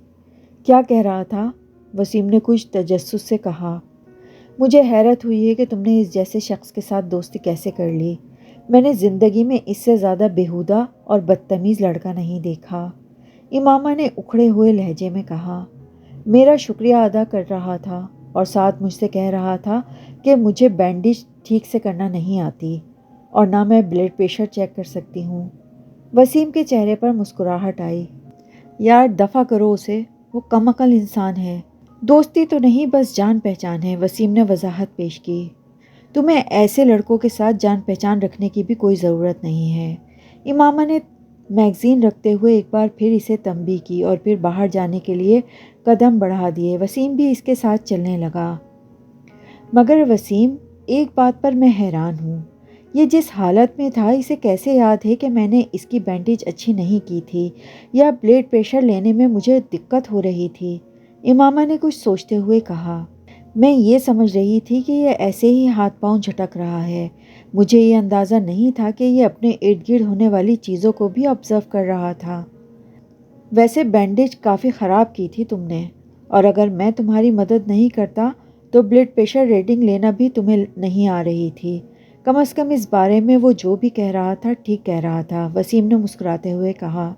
کیا کہہ رہا تھا؟ وسیم نے کچھ تجسس سے کہا۔ مجھے حیرت ہوئی ہے کہ تم نے اس جیسے شخص کے ساتھ دوستی کیسے کر لی۔ میں نے زندگی میں اس سے زیادہ بیہودہ اور بدتمیز لڑکا نہیں دیکھا، امامہ نے اکھڑے ہوئے لہجے میں کہا۔ میرا شکریہ ادا کر رہا تھا اور ساتھ مجھ سے کہہ رہا تھا کہ مجھے بینڈیج ٹھیک سے کرنا نہیں آتی، اور نہ میں بلڈ پریشر چیک کر سکتی ہوں۔ وسیم کے چہرے پر مسکراہٹ آئی۔ یار دفع کرو اسے، وہ کم عقل انسان ہے۔ دوستی تو نہیں بس جان پہچان ہے، وسیم نے وضاحت پیش کی۔ تمہیں ایسے لڑکوں کے ساتھ جان پہچان رکھنے کی بھی کوئی ضرورت نہیں ہے۔ امامہ نے میگزین رکھتے ہوئے ایک بار پھر اسے تنبیہ کی اور پھر باہر جانے کے لیے قدم بڑھا دیے۔ وسیم بھی اس کے ساتھ چلنے لگا۔ مگر وسیم، ایک بات پر میں حیران ہوں، یہ جس حالت میں تھا اسے کیسے یاد ہے کہ میں نے اس کی بینڈیج اچھی نہیں کی تھی یا بلڈ پریشر لینے میں مجھے دقت ہو رہی تھی؟ امامہ نے کچھ سوچتے ہوئے کہا۔ میں یہ سمجھ رہی تھی کہ یہ ایسے ہی ہاتھ پاؤں جھٹک رہا ہے، مجھے یہ اندازہ نہیں تھا کہ یہ اپنے ارد گرد ہونے والی چیزوں کو بھی آبزرو کر رہا تھا۔ ویسے بینڈیج کافی خراب کی تھی تم نے، اور اگر میں تمہاری مدد نہیں کرتا تو بلڈ پریشر ریڈنگ لینا بھی تمہیں نہیں آ رہی تھی۔ کم از کم اس بارے میں وہ جو بھی کہہ رہا تھا ٹھیک کہہ رہا تھا، وسیم نے مسکراتے ہوئے کہا۔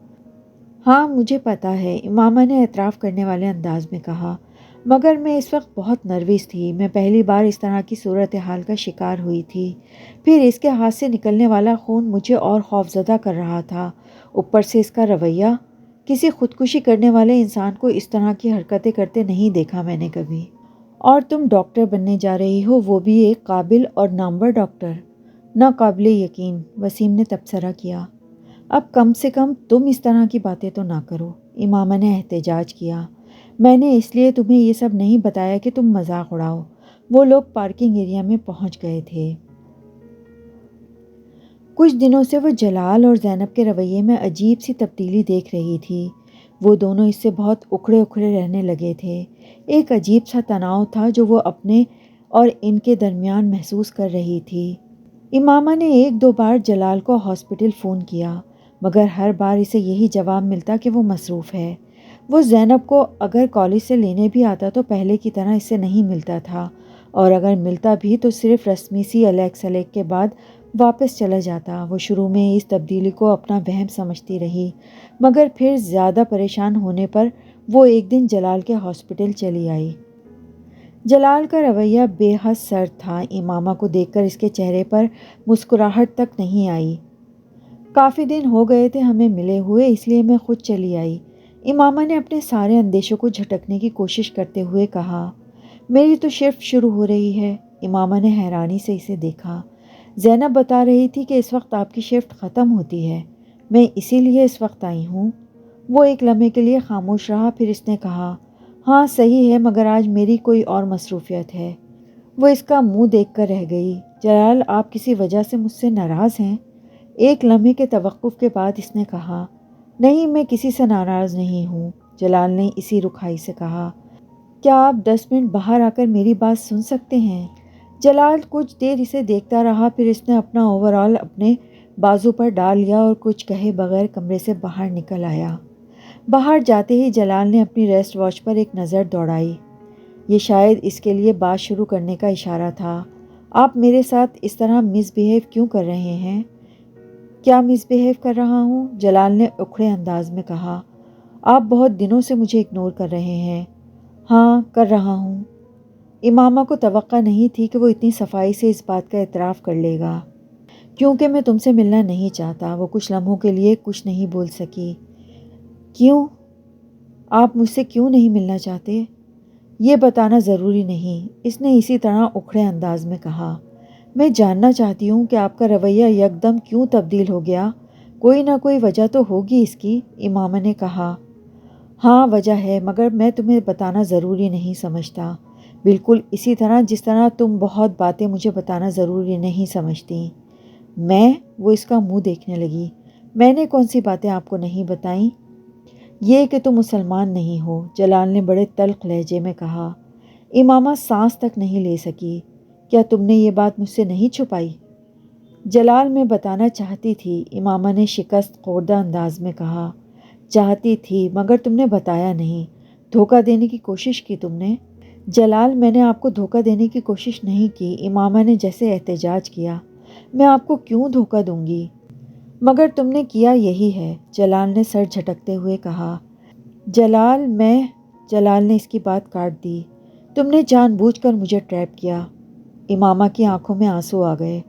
ہاں مجھے پتہ ہے، امامہ نے اعتراف کرنے والے انداز میں کہا، مگر میں اس وقت بہت نروس تھی۔ میں پہلی بار اس طرح کی صورتحال کا شکار ہوئی تھی، پھر اس کے ہاتھ سے نکلنے والا خون مجھے اور خوفزدہ کر رہا تھا، اوپر سے اس کا رویہ۔ کسی خودکشی کرنے والے انسان کو اس طرح کی حرکتیں کرتے نہیں دیکھا میں نے کبھی۔ اور تم ڈاکٹر بننے جا رہی ہو، وہ بھی ایک قابل اور نامور ڈاکٹر۔ ناقابل یقین، وسیم نے تبصرہ کیا۔ اب کم سے کم تم اس طرح کی باتیں تو نہ کرو، امامہ نے احتجاج کیا۔ میں نے اس لیے تمہیں یہ سب نہیں بتایا کہ تم مذاق اڑاؤ۔ وہ لوگ پارکنگ ایریا میں پہنچ گئے تھے۔ کچھ دنوں سے وہ جلال اور زینب کے رویے میں عجیب سی تبدیلی دیکھ رہی تھی۔ وہ دونوں اس سے بہت اکھڑے اکھڑے رہنے لگے تھے۔ ایک عجیب سا تناؤ تھا جو وہ اپنے اور ان کے درمیان محسوس کر رہی تھی۔ امامہ نے ایک دو بار جلال کو ہاسپٹل فون کیا، مگر ہر بار اسے یہی جواب ملتا کہ وہ مصروف ہے۔ وہ زینب کو اگر کالج سے لینے بھی آتا تو پہلے کی طرح اس سے نہیں ملتا تھا، اور اگر ملتا بھی تو صرف رسمی سی الیک سلیک کے بعد واپس چلا جاتا۔ وہ شروع میں اس تبدیلی کو اپنا وہم سمجھتی رہی، مگر پھر زیادہ پریشان ہونے پر وہ ایک دن جلال کے ہاسپٹل چلی آئی۔ جلال کا رویہ بے حد سرد تھا، امامہ کو دیکھ کر اس کے چہرے پر مسکراہٹ تک نہیں آئی۔ کافی دن ہو گئے تھے ہمیں ملے ہوئے، اس لیے میں خود چلی آئی، امامہ نے اپنے سارے اندیشوں کو جھٹکنے کی کوشش کرتے ہوئے کہا۔ میری تو شفٹ شروع ہو رہی ہے، امامہ نے حیرانی سے اسے دیکھا۔ زینب بتا رہی تھی کہ اس وقت آپ کی شفٹ ختم ہوتی ہے، میں اسی لیے اس وقت آئی ہوں۔ وہ ایک لمحے کے لیے خاموش رہا، پھر اس نے کہا، ہاں صحیح ہے، مگر آج میری کوئی اور مصروفیت ہے۔ وہ اس کا منہ دیکھ کر رہ گئی۔ جلال، آپ کسی وجہ سے مجھ سے ناراض ہیں؟ ایک لمحے کے توقف کے بعد اس نے کہا، نہیں میں کسی سے ناراض نہیں ہوں۔ جلال نے اسی رکھائی سے کہا، کیا آپ 10 منٹ باہر آ کر میری بات سن سکتے ہیں؟ جلال کچھ دیر اسے دیکھتا رہا، پھر اس نے اپنا اوور آل اپنے بازو پر ڈال لیا اور کچھ کہے بغیر کمرے سے باہر نکل آیا۔ باہر جاتے ہی جلال نے اپنی ریسٹ واچ پر ایک نظر دوڑائی۔ یہ شاید اس کے لیے بات شروع کرنے کا اشارہ تھا۔ آپ میرے ساتھ اس طرح مس بہیو کیوں کر رہے ہیں؟ کیا مس بہیو کر رہا ہوں؟ جلال نے اکھڑے انداز میں کہا، آپ بہت دنوں سے مجھے اگنور کر رہے ہیں۔ ہاں کر رہا ہوں۔ امامہ کو توقع نہیں تھی کہ وہ اتنی صفائی سے اس بات کا اعتراف کر لے گا۔ کیونکہ میں تم سے ملنا نہیں چاہتا۔ وہ کچھ لمحوں کے لیے کچھ نہیں بول سکی۔ کیوں؟ آپ مجھ سے کیوں نہیں ملنا چاہتے؟ یہ بتانا ضروری نہیں، اس نے اسی طرح اکھڑے انداز میں کہا۔ میں جاننا چاہتی ہوں کہ آپ کا رویہ یکدم کیوں تبدیل ہو گیا، کوئی نہ کوئی وجہ تو ہوگی اس کی، امامہ نے کہا۔ ہاں وجہ ہے، مگر میں تمہیں بتانا ضروری نہیں سمجھتا، بالکل اسی طرح جس طرح تم بہت باتیں مجھے بتانا ضروری نہیں سمجھتی۔ میں؟ وہ اس کا منہ دیکھنے لگی۔ میں نے کون سی باتیں آپ کو نہیں بتائیں؟ یہ کہ تم مسلمان نہیں ہو، جلال نے بڑے تلخ لہجے میں کہا۔ امامہ سانس تک نہیں لے سکی۔ کیا تم نے یہ بات مجھ سے نہیں چھپائی؟ جلال، میں بتانا چاہتی تھی، امامہ نے شکست خوردہ انداز میں کہا۔ چاہتی تھی، مگر تم نے بتایا نہیں، دھوکہ دینے کی کوشش کی تم نے۔ جلال، میں نے آپ کو دھوکہ دینے کی کوشش نہیں کی، امامہ نے جیسے احتجاج کیا۔ میں آپ کو کیوں دھوکہ دوں گی؟ مگر تم نے کیا یہی ہے، جلال نے سر جھٹکتے ہوئے کہا۔ جلال نے اس کی بات کاٹ دی۔ تم نے جان بوجھ کر مجھے ٹریپ کیا۔ امامہ کی آنکھوں میں آنسو آ گئے۔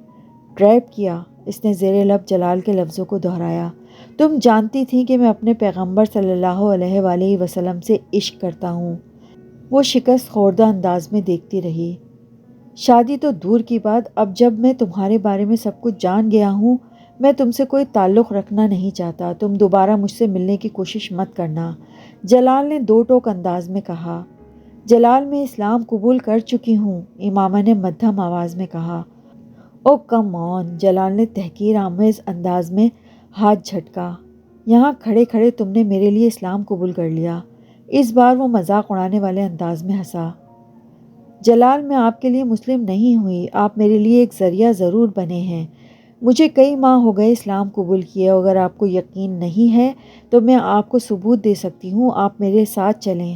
ٹریپ کیا؟ اس نے زیر لب جلال کے لفظوں کو دہرایا۔ تم جانتی تھی کہ میں اپنے پیغمبر صلی اللہ علیہ وآلہ وسلم سے عشق کرتا ہوں۔ وہ شکست خوردہ انداز میں دیکھتی رہی۔ شادی تو دور کی بات، اب جب میں تمہارے بارے میں سب کچھ جان گیا ہوں، میں تم سے کوئی تعلق رکھنا نہیں چاہتا۔ تم دوبارہ مجھ سے ملنے کی کوشش مت کرنا، جلال نے دو ٹوک انداز میں کہا۔ جلال، میں اسلام قبول کر چکی ہوں، امامہ نے مدھم آواز میں کہا۔ او کم آن، جلال نے تحقیر آمیز انداز میں ہاتھ جھٹکا۔ یہاں کھڑے کھڑے تم نے میرے لیے اسلام قبول کر لیا۔ اس بار وہ مذاق اڑانے والے انداز میں ہنسا۔ جلال، میں آپ کے لیے مسلم نہیں ہوئی، آپ میرے لیے ایک ذریعہ ضرور بنے ہیں۔ مجھے کئی ماہ ہو گئے اسلام قبول کیے، اگر آپ کو یقین نہیں ہے تو میں آپ کو ثبوت دے سکتی ہوں، آپ میرے ساتھ چلیں۔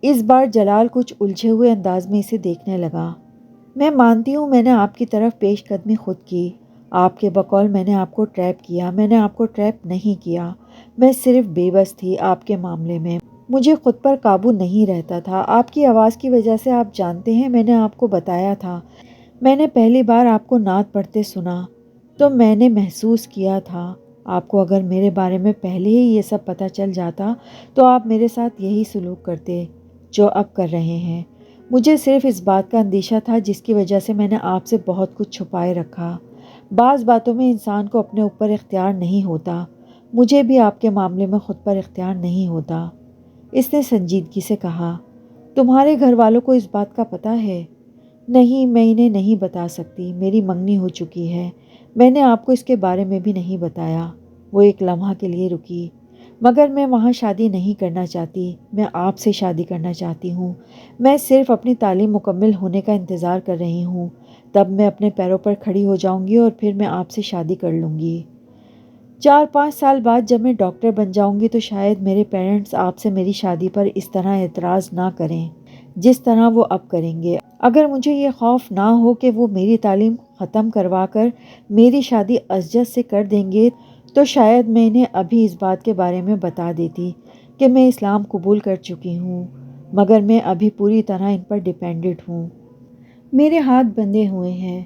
اس بار جلال کچھ الجھے ہوئے انداز میں اسے دیکھنے لگا۔ میں مانتی ہوں میں نے آپ کی طرف پیش قدمی خود کی، آپ کے بقول میں نے آپ کو ٹریپ کیا، میں نے آپ کو ٹریپ نہیں کیا، میں صرف بے بس تھی آپ کے معاملے میں، مجھے خود پر قابو نہیں رہتا تھا۔ آپ کی آواز کی وجہ سے، آپ جانتے ہیں، میں نے آپ کو بتایا تھا، میں نے پہلی بار آپ کو نعت پڑھتے سنا تو میں نے محسوس کیا تھا آپ کو اگر میرے بارے میں پہلے ہی یہ سب پتہ چل جاتا تو آپ میرے ساتھ یہی سلوک کرتے جو اب کر رہے ہیں۔ مجھے صرف اس بات کا اندیشہ تھا جس کی وجہ سے میں نے آپ سے بہت کچھ چھپائے رکھا۔ بعض باتوں میں انسان کو اپنے اوپر اختیار نہیں ہوتا، مجھے بھی آپ کے معاملے میں خود پر اختیار نہیں ہوتا۔ اس نے سنجیدگی سے کہا۔ تمہارے گھر والوں کو اس بات کا پتہ ہے؟ نہیں، میں انہیں نہیں بتا سکتی، میری منگنی ہو چکی ہے، میں نے آپ کو اس کے بارے میں بھی نہیں بتایا۔ وہ ایک لمحہ کے لیے رکی۔ مگر میں وہاں شادی نہیں کرنا چاہتی، میں آپ سے شادی کرنا چاہتی ہوں۔ میں صرف اپنی تعلیم مکمل ہونے کا انتظار کر رہی ہوں، تب میں اپنے پیروں پر کھڑی ہو جاؤں گی اور پھر میں آپ سے شادی کر لوں گی۔ 4-5 سال بعد جب میں ڈاکٹر بن جاؤں گی تو شاید میرے پیرنٹس آپ سے میری شادی پر اس طرح اعتراض نہ کریں جس طرح وہ اب کریں گے۔ اگر مجھے یہ خوف نہ ہو کہ وہ میری تعلیم ختم کروا کر میری شادی اسجد سے کر دیں گے تو شاید میں انہیں ابھی اس بات کے بارے میں بتا دیتی کہ میں اسلام قبول کر چکی ہوں، مگر میں ابھی پوری طرح ان پر ڈیپینڈنٹ ہوں۔ میرے ہاتھ بندھے ہوئے ہیں۔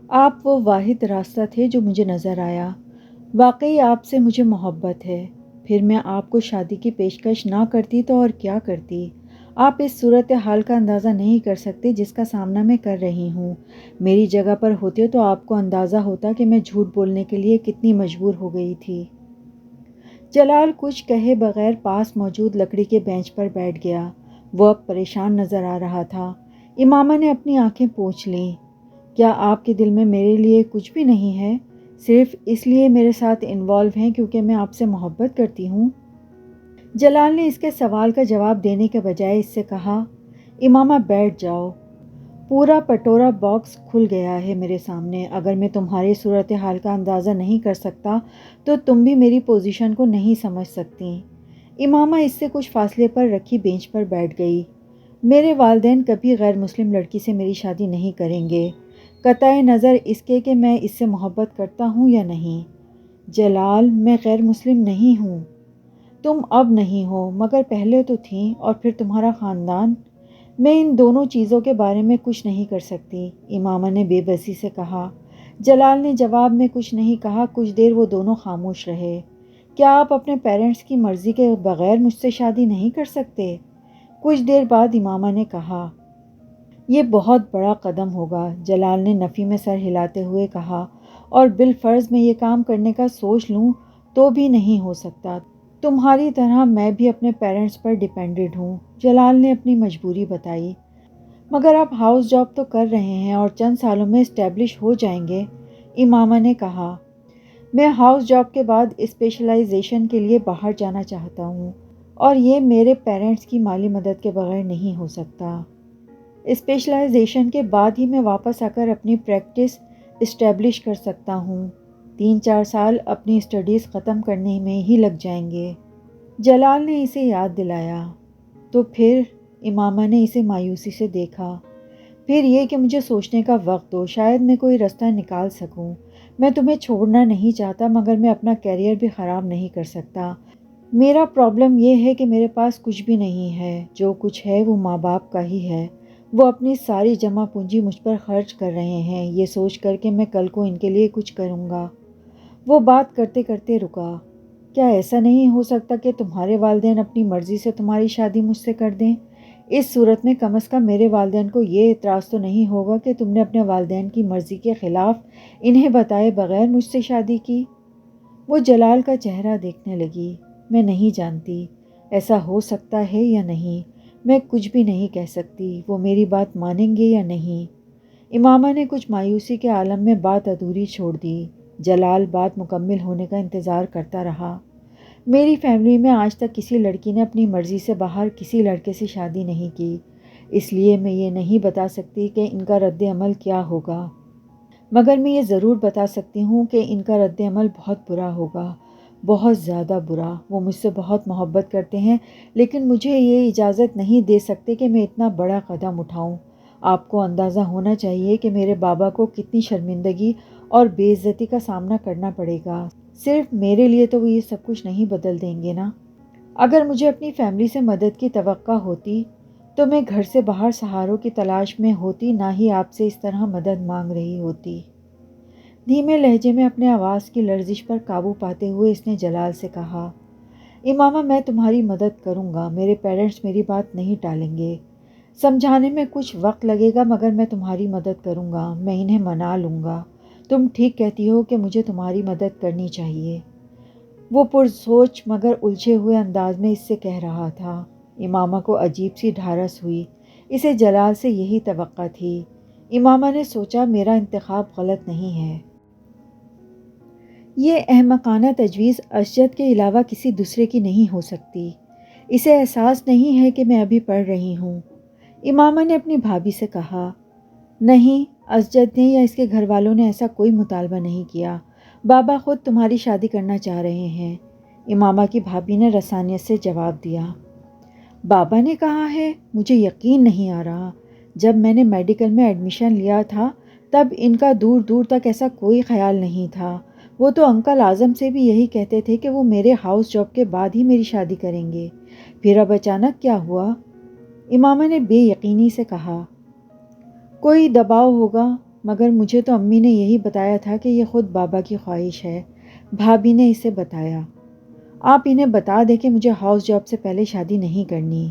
آپ وہ واحد راستہ تھے جو مجھے نظر آیا۔ واقعی آپ سے مجھے محبت ہے۔ پھر میں آپ کو شادی کی پیشکش نہ کرتی تو اور کیا کرتی؟ آپ اس صورتحال کا اندازہ نہیں کر سکتے جس کا سامنا میں کر رہی ہوں۔ میری جگہ پر ہوتے تو آپ کو اندازہ ہوتا کہ میں جھوٹ بولنے کے لیے کتنی مجبور ہو گئی تھی۔ جلال کچھ کہے بغیر پاس موجود لکڑی کے بینچ پر بیٹھ گیا۔ وہ اب پریشان نظر آ رہا تھا۔ امامہ نے اپنی آنکھیں پوچھ لیں۔ کیا آپ کے دل میں میرے لیے کچھ بھی نہیں ہے؟ صرف اس لیے میرے ساتھ انوالو ہیں کیونکہ میں آپ سے محبت کرتی ہوں؟ جلال نے اس کے سوال کا جواب دینے کے بجائے اس سے کہا، امامہ بیٹھ جاؤ، پورا پٹورا باکس کھل گیا ہے میرے سامنے۔ اگر میں تمہاری صورتحال کا اندازہ نہیں کر سکتا تو تم بھی میری پوزیشن کو نہیں سمجھ سکتی۔ امامہ اس سے کچھ فاصلے پر رکھی بینچ پر بیٹھ گئی۔ میرے والدین کبھی غیر مسلم لڑکی سے میری شادی نہیں کریں گے، قطع نظر اس کے کہ میں اس سے محبت کرتا ہوں یا نہیں۔ جلال، میں غیر مسلم نہیں ہوں۔ تم اب نہیں ہو، مگر پہلے تو تھیں، اور پھر تمہارا خاندان۔ میں ان دونوں چیزوں کے بارے میں کچھ نہیں کر سکتی، امامہ نے بے بسی سے کہا۔ جلال نے جواب میں کچھ نہیں کہا۔ کچھ دیر وہ دونوں خاموش رہے۔ کیا آپ اپنے پیرنٹس کی مرضی کے بغیر مجھ سے شادی نہیں کر سکتے؟ کچھ دیر بعد امامہ نے کہا۔ یہ بہت بڑا قدم ہوگا، جلال نے نفی میں سر ہلاتے ہوئے کہا، اور بالفرض میں یہ کام کرنے کا سوچ لوں تو بھی نہیں ہو سکتا۔ تمہاری طرح میں بھی اپنے پیرنٹس پر ڈیپینڈنٹ ہوں، جلال نے اپنی مجبوری بتائی۔ مگر آپ ہاؤس جاب تو کر رہے ہیں اور چند سالوں میں اسٹیبلش ہو جائیں گے، امامہ نے کہا۔ میں ہاؤس جاب کے بعد اسپیشلائزیشن کے لیے باہر جانا چاہتا ہوں، اور یہ میرے پیرنٹس کی مالی مدد کے بغیر نہیں ہو سکتا۔ اسپیشلائزیشن کے بعد ہی میں واپس آ کر اپنی پریکٹس اسٹیبلش کر سکتا ہوں۔ 3-4 سال اپنی اسٹڈیز ختم کرنے میں ہی لگ جائیں گے، جلال نے اسے یاد دلایا۔ تو پھر؟ امامہ نے اسے مایوسی سے دیکھا۔ پھر یہ کہ مجھے سوچنے کا وقت دو، شاید میں کوئی راستہ نکال سکوں۔ میں تمہیں چھوڑنا نہیں چاہتا، مگر میں اپنا کیریئر بھی خراب نہیں کر سکتا۔ میرا پرابلم یہ ہے کہ میرے پاس کچھ بھی نہیں ہے، جو کچھ ہے وہ ماں باپ کا ہی ہے۔ وہ اپنی ساری جمع پونجی مجھ پر خرچ کر رہے ہیں، یہ سوچ کر کہ میں کل کو ان کے لیے کچھ کروں گا۔ وہ بات کرتے کرتے رکا۔ کیا ایسا نہیں ہو سکتا کہ تمہارے والدین اپنی مرضی سے تمہاری شادی مجھ سے کر دیں؟ اس صورت میں کم از کم میرے والدین کو یہ اعتراض تو نہیں ہوگا کہ تم نے اپنے والدین کی مرضی کے خلاف انہیں بتائے بغیر مجھ سے شادی کی۔ وہ جلال کا چہرہ دیکھنے لگی۔ میں نہیں جانتی ایسا ہو سکتا ہے یا نہیں، میں کچھ بھی نہیں کہہ سکتی، وہ میری بات مانیں گے یا نہیں۔ امامہ نے کچھ مایوسی کے عالم میں بات ادھوری چھوڑ دی۔ جلال بات مکمل ہونے کا انتظار کرتا رہا۔ میری فیملی میں آج تک کسی لڑکی نے اپنی مرضی سے باہر کسی لڑکے سے شادی نہیں کی، اس لیے میں یہ نہیں بتا سکتی کہ ان کا رد عمل کیا ہوگا، مگر میں یہ ضرور بتا سکتی ہوں کہ ان کا رد عمل بہت برا ہوگا، بہت زیادہ برا۔ وہ مجھ سے بہت محبت کرتے ہیں، لیکن مجھے یہ اجازت نہیں دے سکتے کہ میں اتنا بڑا قدم اٹھاؤں۔ آپ کو اندازہ ہونا چاہیے کہ میرے بابا کو کتنی شرمندگی اور بے عزتی کا سامنا کرنا پڑے گا۔ صرف میرے لیے تو وہ یہ سب کچھ نہیں بدل دیں گے نا۔ اگر مجھے اپنی فیملی سے مدد کی توقع ہوتی تو میں گھر سے باہر سہاروں کی تلاش میں ہوتی، نہ ہی آپ سے اس طرح مدد مانگ رہی ہوتی۔ دھیمے لہجے میں اپنے آواز کی لرزش پر قابو پاتے ہوئے اس نے جلال سے کہا، امامہ میں تمہاری مدد کروں گا، میرے پیرنٹس میری بات نہیں ٹالیں گے، سمجھانے میں کچھ وقت لگے گا مگر میں تمہاری مدد کروں گا، میں انہیں منا لوں گا۔ تم ٹھیک کہتی ہو کہ مجھے تمہاری مدد کرنی چاہیے۔ وہ پرسوچ مگر الجھے ہوئے انداز میں اس سے کہہ رہا تھا۔ امامہ کو عجیب سی ڈھارس ہوئی، اسے جلال سے یہی توقع تھی۔ امامہ نے سوچا میرا انتخاب غلط نہیں ہے۔ یہ احمقانہ تجویز اسجد کے علاوہ کسی دوسرے کی نہیں ہو سکتی۔ اسے احساس نہیں ہے کہ میں ابھی پڑھ رہی ہوں۔ امامہ نے اپنی بھابھی سے کہا، نہیں، اسجد نے یا اس کے گھر والوں نے ایسا کوئی مطالبہ نہیں کیا، بابا خود تمہاری شادی کرنا چاہ رہے ہیں۔ امامہ کی بھابھی نے رسانیت سے جواب دیا، بابا نے کہا ہے؟ مجھے یقین نہیں آ رہا۔ جب میں نے میڈیکل میں ایڈمیشن لیا تھا تب ان کا دور دور تک ایسا کوئی خیال نہیں تھا۔ وہ تو انکل اعظم سے بھی یہی کہتے تھے کہ وہ میرے ہاؤس جاب کے بعد ہی میری شادی کریں گے، پھر اب اچانک کیا ہوا؟ امامہ نے بے یقینی سے کہا، کوئی دباؤ ہوگا، مگر مجھے تو امی نے یہی بتایا تھا کہ یہ خود بابا کی خواہش ہے۔ بھابھی نے اسے بتایا، آپ انہیں بتا دیں کہ مجھے ہاؤس جاب سے پہلے شادی نہیں کرنی۔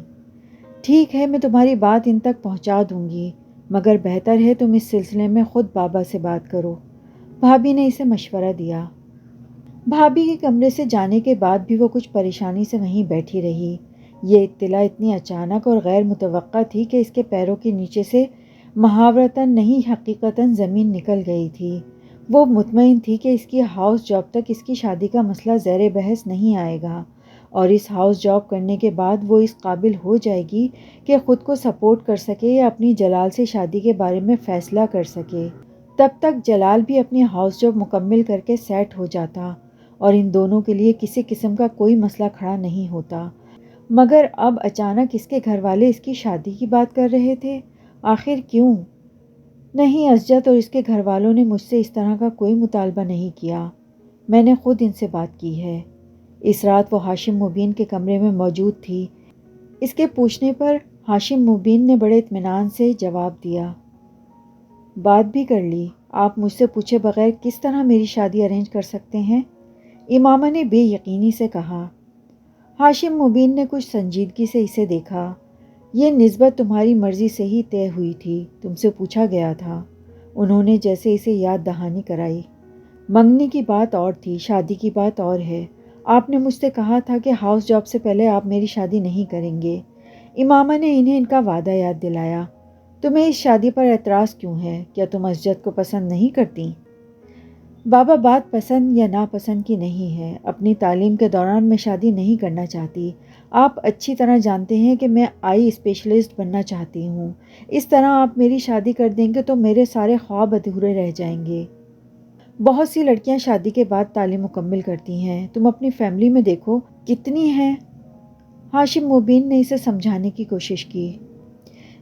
ٹھیک ہے، میں تمہاری بات ان تک پہنچا دوں گی، مگر بہتر ہے تم اس سلسلے میں خود بابا سے بات کرو۔ بھابھی نے اسے مشورہ دیا۔ بھابھی کے کمرے سے جانے کے بعد بھی وہ کچھ پریشانی سے وہیں بیٹھی رہی۔ یہ اطلاع اتنی اچانک اور غیر متوقع تھی کہ اس کے پیروں کے نیچے سے محاورتاً نہیں حقیقتاً زمین نکل گئی تھی۔ وہ مطمئن تھی کہ اس کی ہاؤس جاب تک اس کی شادی کا مسئلہ زیر بحث نہیں آئے گا، اور اس ہاؤس جاب کرنے کے بعد وہ اس قابل ہو جائے گی کہ خود کو سپورٹ کر سکے یا اپنی جلال سے شادی کے بارے میں فیصلہ کر سکے۔ تب تک جلال بھی اپنی ہاؤس جاب مکمل کر کے سیٹ ہو جاتا اور ان دونوں کے لیے کسی قسم کا کوئی مسئلہ کھڑا نہیں ہوتا۔ مگر اب اچانک اس کے گھر والے اس کی شادی کی بات کر رہے تھے، آخر کیوں؟ نہیں، اسجد اور اس کے گھر والوں نے مجھ سے اس طرح کا کوئی مطالبہ نہیں کیا، میں نے خود ان سے بات کی ہے۔ اس رات وہ ہاشم مبین کے کمرے میں موجود تھی۔ اس کے پوچھنے پر ہاشم مبین نے بڑے اطمینان سے جواب دیا، بات بھی کر لی؟ آپ مجھ سے پوچھے بغیر کس طرح میری شادی ارینج کر سکتے ہیں؟ امامہ نے بے یقینی سے کہا۔ ہاشم مبین نے کچھ سنجیدگی سے اسے دیکھا، یہ نسبت تمہاری مرضی سے ہی طے ہوئی تھی، تم سے پوچھا گیا تھا۔ انہوں نے جیسے اسے یاد دہانی کرائی، منگنی کی بات اور تھی، شادی کی بات اور ہے۔ آپ نے مجھ سے کہا تھا کہ ہاؤس جاب سے پہلے آپ میری شادی نہیں کریں گے۔ امامہ نے انہیں ان کا وعدہ یاد دلایا۔ تمہیں اس شادی پر اعتراض کیوں ہے؟ کیا تم اسجد کو پسند نہیں کرتی؟ بابا، بات پسند یا ناپسند کی نہیں ہے، اپنی تعلیم کے دوران میں شادی نہیں کرنا چاہتی۔ آپ اچھی طرح جانتے ہیں کہ میں آئی اسپیشلسٹ بننا چاہتی ہوں، اس طرح آپ میری شادی کر دیں گے تو میرے سارے خواب ادھورے رہ جائیں گے۔ بہت سی لڑکیاں شادی کے بعد تعلیم مکمل کرتی ہیں، تم اپنی فیملی میں دیکھو کتنی ہیں۔ ہاشم مبین نے اسے سمجھانے کی کوشش کی۔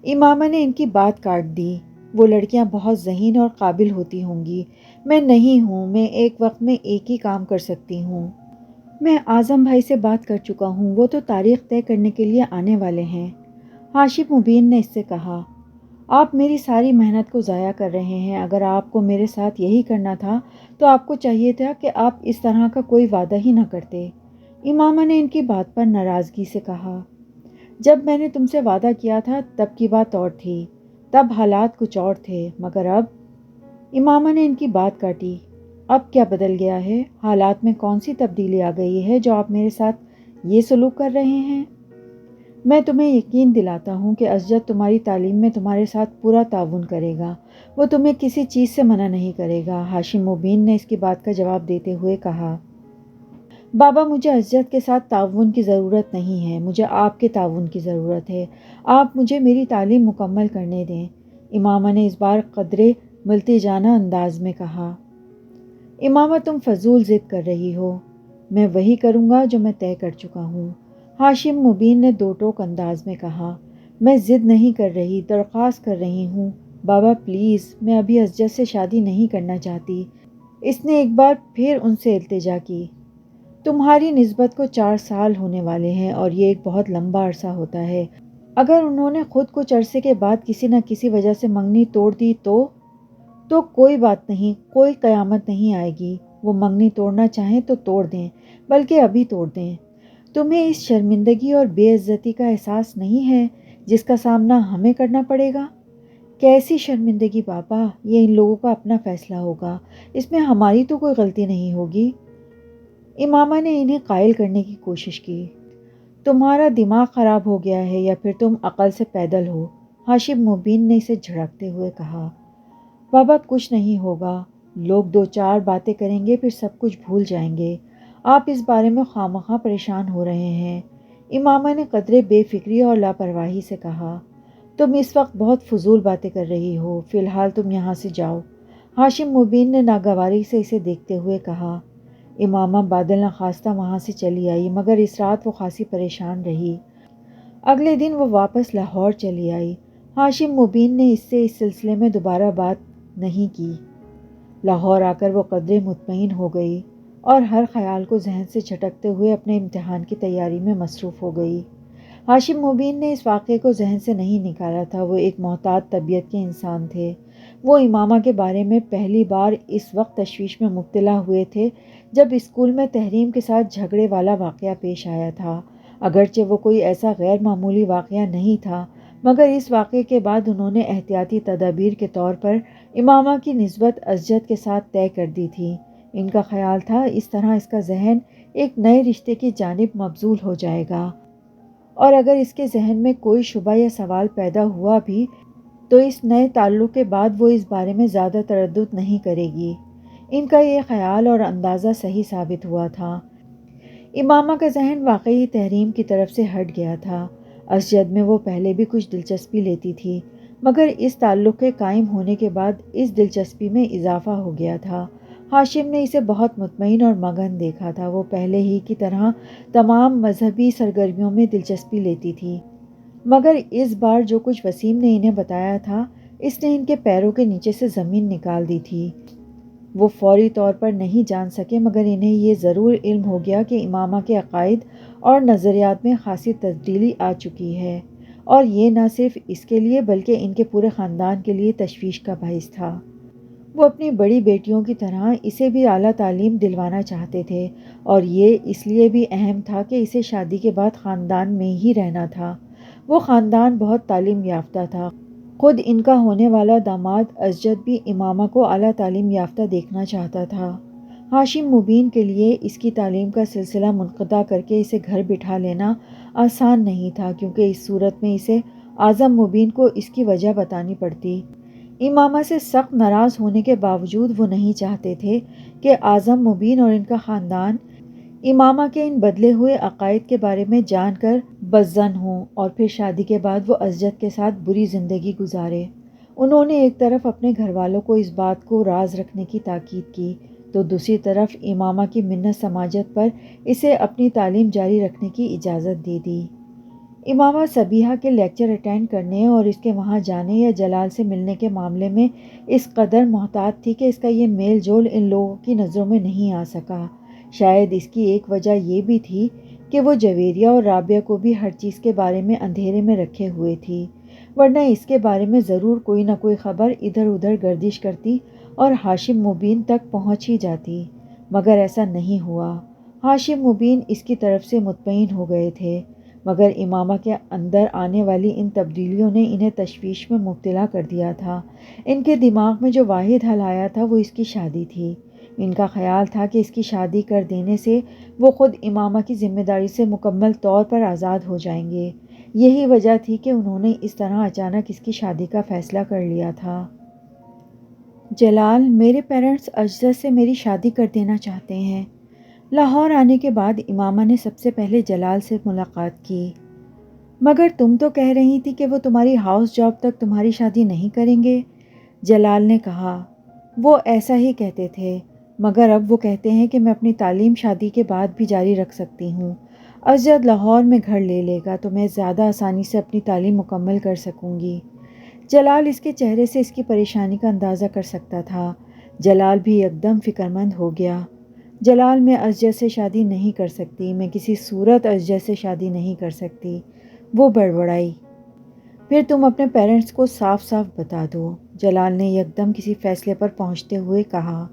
امامہ نے ان کی بات کاٹ دی، وہ لڑکیاں بہت ذہین اور قابل ہوتی ہوں گی، میں نہیں ہوں، میں ایک وقت میں ایک ہی کام کر سکتی ہوں۔ میں اعظم بھائی سے بات کر چکا ہوں، وہ تو تاریخ طے کرنے کے لیے آنے والے ہیں۔ ہاشم مبین نے اس سے کہا، آپ میری ساری محنت کو ضائع کر رہے ہیں، اگر آپ کو میرے ساتھ یہی کرنا تھا تو آپ کو چاہیے تھا کہ آپ اس طرح کا کوئی وعدہ ہی نہ کرتے۔ امامہ نے ان کی بات پر ناراضگی سے کہا، جب میں نے تم سے وعدہ کیا تھا تب کی بات اور تھی، تب حالات کچھ اور تھے، مگر اب؟ امامہ نے ان کی بات کاٹی، اب کیا بدل گیا ہے؟ حالات میں کون سی تبدیلی آ گئی ہے جو آپ میرے ساتھ یہ سلوک کر رہے ہیں؟ میں تمہیں یقین دلاتا ہوں کہ اسجد تمہاری تعلیم میں تمہارے ساتھ پورا تعاون کرے گا، وہ تمہیں کسی چیز سے منع نہیں کرے گا۔ ہاشم مبین نے اس کی بات کا جواب دیتے ہوئے کہا، بابا مجھے اسجد کے ساتھ تعاون کی ضرورت نہیں ہے، مجھے آپ کے تعاون کی ضرورت ہے، آپ مجھے میری تعلیم مکمل کرنے دیں۔ امامہ نے اس بار قدرے ملتجانہ انداز میں کہا، امامہ تم فضول ضد کر رہی ہو، میں وہی کروں گا جو میں طے کر چکا ہوں۔ ہاشم مبین نے دو ٹوک انداز میں کہا، میں ضد نہیں کر رہی، درخواست کر رہی ہوں، بابا پلیز، میں ابھی اسجد سے شادی نہیں کرنا چاہتی۔ اس نے ایک بار پھر ان سے التجا کی، تمہاری نسبت کو 4 سال ہونے والے ہیں اور یہ ایک بہت لمبا عرصہ ہوتا ہے، اگر انہوں نے خود کچھ عرصے کے بعد کسی نہ کسی وجہ سے منگنی توڑ دی تو کوئی بات نہیں، کوئی قیامت نہیں آئے گی، وہ منگنی توڑنا چاہیں تو توڑ دیں، بلکہ ابھی توڑ دیں۔ تمہیں اس شرمندگی اور بے عزتی کا احساس نہیں ہے جس کا سامنا ہمیں کرنا پڑے گا؟ کیسی شرمندگی بابا، یہ ان لوگوں کا اپنا فیصلہ ہوگا، اس میں ہماری تو کوئی غلطی نہیں ہوگی۔ امامہ نے انہیں قائل کرنے کی کوشش کی، تمہارا دماغ خراب ہو گیا ہے یا پھر تم عقل سے پیدل ہو؟ ہاشم مبین نے اسے جھڑکتے ہوئے کہا، بابا کچھ نہیں ہوگا، لوگ 2-4 باتیں کریں گے پھر سب کچھ بھول جائیں گے، آپ اس بارے میں خواہ پریشان ہو رہے ہیں۔ امامہ نے قدرے بے فکری اور لاپرواہی سے کہا، تم اس وقت بہت فضول باتیں کر رہی ہو، فی الحال تم یہاں سے جاؤ۔ ہاشم مبین نے ناگواری سے اسے دیکھتے ہوئے کہا۔ امامہ بادل نخواستہ وہاں سے چلی آئی، مگر اس رات وہ خاصی پریشان رہی۔ اگلے دن وہ واپس لاہور چلی آئی۔ ہاشم مبین نے اس سے اس سلسلے میں دوبارہ بات نہیں کی۔ لاہور آ کر وہ قدرے مطمئن ہو گئی اور ہر خیال کو ذہن سے جھٹکتے ہوئے اپنے امتحان کی تیاری میں مصروف ہو گئی۔ ہاشم مبین نے اس واقعے کو ذہن سے نہیں نکالا تھا، وہ ایک محتاط طبیعت کے انسان تھے۔ وہ امامہ کے بارے میں پہلی بار اس وقت تشویش میں مبتلا ہوئے تھے جب اسکول میں تحریم کے ساتھ جھگڑے والا واقعہ پیش آیا تھا۔ اگرچہ وہ کوئی ایسا غیر معمولی واقعہ نہیں تھا، مگر اس واقعے کے بعد انہوں نے احتیاطی تدابیر کے طور پر امامہ کی نسبت اسجد کے ساتھ طے کر دی تھی۔ ان کا خیال تھا اس طرح اس کا ذہن ایک نئے رشتے کی جانب مبذول ہو جائے گا، اور اگر اس کے ذہن میں کوئی شبہ یا سوال پیدا ہوا بھی تو اس نئے تعلق کے بعد وہ اس بارے میں زیادہ تردد نہیں کرے گی۔ ان کا یہ خیال اور اندازہ صحیح ثابت ہوا تھا۔ امامہ کا ذہن واقعی تحریم کی طرف سے ہٹ گیا تھا۔ اسجد میں وہ پہلے بھی کچھ دلچسپی لیتی تھی، مگر اس تعلق کے قائم ہونے کے بعد اس دلچسپی میں اضافہ ہو گیا تھا۔ ہاشم نے اسے بہت مطمئن اور مگن دیکھا تھا، وہ پہلے ہی کی طرح تمام مذہبی سرگرمیوں میں دلچسپی لیتی تھی، مگر اس بار جو کچھ وسیم نے انہیں بتایا تھا اس نے ان کے پیروں کے نیچے سے زمین نکال دی تھی۔ وہ فوری طور پر نہیں جان سکے، مگر انہیں یہ ضرور علم ہو گیا کہ امامہ کے عقائد اور نظریات میں خاصی تبدیلی آ چکی ہے، اور یہ نہ صرف اس کے لیے بلکہ ان کے پورے خاندان کے لیے تشویش کا باعث تھا۔ وہ اپنی بڑی بیٹیوں کی طرح اسے بھی اعلیٰ تعلیم دلوانا چاہتے تھے، اور یہ اس لیے بھی اہم تھا کہ اسے شادی کے بعد خاندان میں ہی رہنا تھا۔ وہ خاندان بہت تعلیم یافتہ تھا، خود ان کا ہونے والا داماد اسجد بھی امامہ کو اعلیٰ تعلیم یافتہ دیکھنا چاہتا تھا۔ ہاشم مبین کے لیے اس کی تعلیم کا سلسلہ منقطع کر کے اسے گھر بٹھا لینا آسان نہیں تھا، کیونکہ اس صورت میں اسے اعظم مبین کو اس کی وجہ بتانی پڑتی۔ امامہ سے سخت ناراض ہونے کے باوجود وہ نہیں چاہتے تھے کہ اعظم مبین اور ان کا خاندان امامہ کے ان بدلے ہوئے عقائد کے بارے میں جان کر بدظن ہوں اور پھر شادی کے بعد وہ اسجد کے ساتھ بری زندگی گزارے۔ انہوں نے ایک طرف اپنے گھر والوں کو اس بات کو راز رکھنے کی تاکید کی تو دوسری طرف امامہ کی منت سماجت پر اسے اپنی تعلیم جاری رکھنے کی اجازت دے دی۔ امامہ صبیحہ کے لیکچر اٹینڈ کرنے اور اس کے وہاں جانے یا جلال سے ملنے کے معاملے میں اس قدر محتاط تھی کہ اس کا یہ میل جول ان لوگوں کی نظروں میں نہیں آ سکا۔ شاید اس کی ایک وجہ یہ بھی تھی کہ وہ جویریہ اور رابعہ کو بھی ہر چیز کے بارے میں اندھیرے میں رکھے ہوئے تھی، ورنہ اس کے بارے میں ضرور کوئی نہ کوئی خبر ادھر ادھر گردش کرتی اور ہاشم مبین تک پہنچ ہی جاتی، مگر ایسا نہیں ہوا۔ ہاشم مبین اس کی طرف سے مطمئن ہو گئے تھے، مگر امامہ کے اندر آنے والی ان تبدیلیوں نے انہیں تشویش میں مبتلا کر دیا تھا۔ ان کے دماغ میں جو واحد حل آیا تھا وہ اس کی شادی تھی۔ ان کا خیال تھا کہ اس کی شادی کر دینے سے وہ خود امامہ کی ذمہ داری سے مکمل طور پر آزاد ہو جائیں گے۔ یہی وجہ تھی کہ انہوں نے اس طرح اچانک اس کی شادی کا فیصلہ کر لیا تھا۔ جلال، میرے پیرنٹس اجزت سے میری شادی کر دینا چاہتے ہیں۔ لاہور آنے کے بعد امامہ نے سب سے پہلے جلال سے ملاقات کی۔ مگر تم تو کہہ رہی تھی کہ وہ تمہاری ہاؤس جاب تک تمہاری شادی نہیں کریں گے، جلال نے کہا۔ وہ ایسا ہی کہتے تھے، مگر اب وہ کہتے ہیں کہ میں اپنی تعلیم شادی کے بعد بھی جاری رکھ سکتی ہوں۔ اجزت لاہور میں گھر لے لے گا تو میں زیادہ آسانی سے اپنی تعلیم مکمل کر سکوں گی۔ جلال اس کے چہرے سے اس کی پریشانی کا اندازہ کر سکتا تھا۔ جلال بھی ایک دم فکر مند ہو گیا۔ جلال، میں ازجد سے شادی نہیں کر سکتی، میں کسی صورت ازجد سے شادی نہیں کر سکتی، وہ بڑبڑائی۔ پھر تم اپنے پیرنٹس کو صاف صاف بتا دو، جلال نے یک دم کسی فیصلے پر پہنچتے ہوئے کہا۔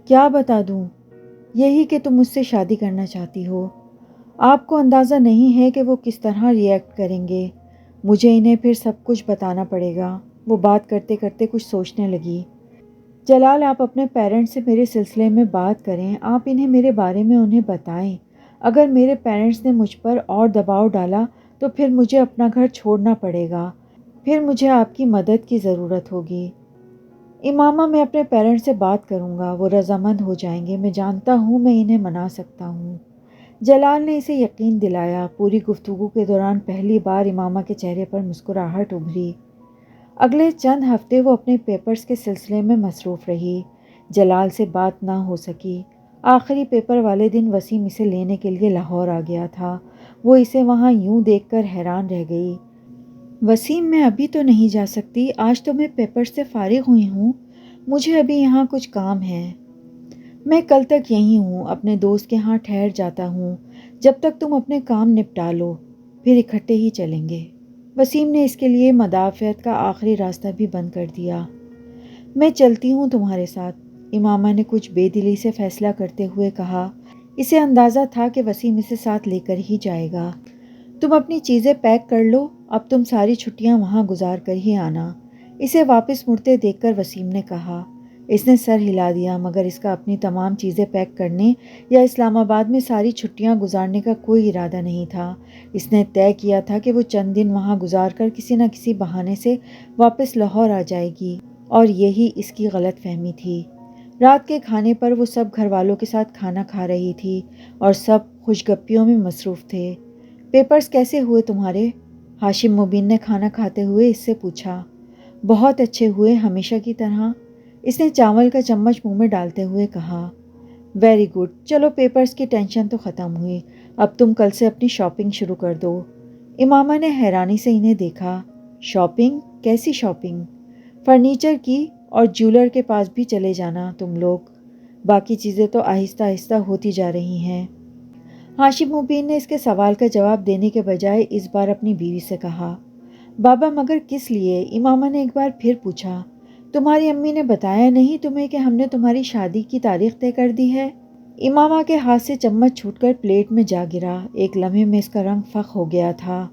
کیا بتا دوں؟ یہی کہ تم مجھ سے شادی کرنا چاہتی ہو۔ آپ کو اندازہ نہیں ہے کہ وہ کس طرح ری ایکٹ کریں گے۔ مجھے انہیں پھر سب کچھ بتانا پڑے گا۔ وہ بات کرتے کرتے کچھ سوچنے لگی۔ جلال، آپ اپنے پیرنٹس سے میرے سلسلے میں بات کریں، آپ انہیں میرے بارے میں انہیں بتائیں۔ اگر میرے پیرنٹس نے مجھ پر اور دباؤ ڈالا تو پھر مجھے اپنا گھر چھوڑنا پڑے گا، پھر مجھے آپ کی مدد کی ضرورت ہوگی۔ امامہ، میں اپنے پیرنٹس سے بات کروں گا، وہ رضامند ہو جائیں گے، میں جانتا ہوں میں انہیں منا سکتا ہوں۔ جلال نے اسے یقین دلایا۔ پوری گفتگو کے دوران پہلی بار امامہ کے چہرے پر مسکراہٹ ابھری۔ اگلے چند ہفتے وہ اپنے پیپرز کے سلسلے میں مصروف رہی۔ جلال سے بات نہ ہو سکی۔ آخری پیپر والے دن وسیم اسے لینے کے لیے لاہور آ گیا تھا۔ وہ اسے وہاں یوں دیکھ کر حیران رہ گئی۔ وسیم، میں ابھی تو نہیں جا سکتی، آج تو میں پیپر سے فارغ ہوئی ہوں، مجھے ابھی یہاں کچھ کام ہے۔ میں کل تک یہیں ہوں، اپنے دوست کے ہاں ٹھہر جاتا ہوں، جب تک تم اپنے کام نپٹا لو، پھر اکٹھے ہی چلیں گے۔ وسیم نے اس کے لیے مدافعت کا آخری راستہ بھی بند کر دیا۔ میں چلتی ہوں تمہارے ساتھ، امامہ نے کچھ بے دلی سے فیصلہ کرتے ہوئے کہا۔ اسے اندازہ تھا کہ وسیم اسے ساتھ لے کر ہی جائے گا۔ تم اپنی چیزیں پیک کر لو، اب تم ساری چھٹیاں وہاں گزار کر ہی آنا، اسے واپس مڑتے دیکھ کر وسیم نے کہا۔ اس نے سر ہلا دیا، مگر اس کا اپنی تمام چیزیں پیک کرنے یا اسلام آباد میں ساری چھٹیاں گزارنے کا کوئی ارادہ نہیں تھا۔ اس نے طے کیا تھا کہ وہ چند دن وہاں گزار کر کسی نہ کسی بہانے سے واپس لاہور آ جائے گی، اور یہی اس کی غلط فہمی تھی۔ رات کے کھانے پر وہ سب گھر والوں کے ساتھ کھانا کھا رہی تھی اور سب خوش گپیوں میں مصروف تھے۔ پیپرز کیسے ہوئے تمہارے؟ ہاشم مبین نے کھانا کھاتے ہوئے اس سے پوچھا۔ بہت اچھے ہوئے، ہمیشہ کی طرح، اس نے چاول کا چمچ منہ میں ڈالتے ہوئے کہا۔ ویری گڈ، چلو پیپرز کی ٹینشن تو ختم ہوئی، اب تم کل سے اپنی شاپنگ شروع کر دو۔ امامہ نے حیرانی سے انہیں دیکھا۔ شاپنگ؟ کیسی شاپنگ؟ فرنیچر کی، اور جیولر کے پاس بھی چلے جانا تم لوگ، باقی چیزیں تو آہستہ آہستہ ہوتی جا رہی ہیں۔ ہاشم مبین نے اس کے سوال کا جواب دینے کے بجائے اس بار اپنی بیوی سے کہا۔ بابا، مگر کس لیے؟ امامہ نے ایک بار پھر پوچھا۔ تمہاری امی نے بتایا نہیں تمہیں کہ ہم نے تمہاری شادی کی تاریخ طے کر دی ہے؟ امامہ کے ہاتھ سے چمچ چھوٹ کر پلیٹ میں جا گرا۔ ایک لمحے میں اس کا رنگ فخ ہو گیا تھا۔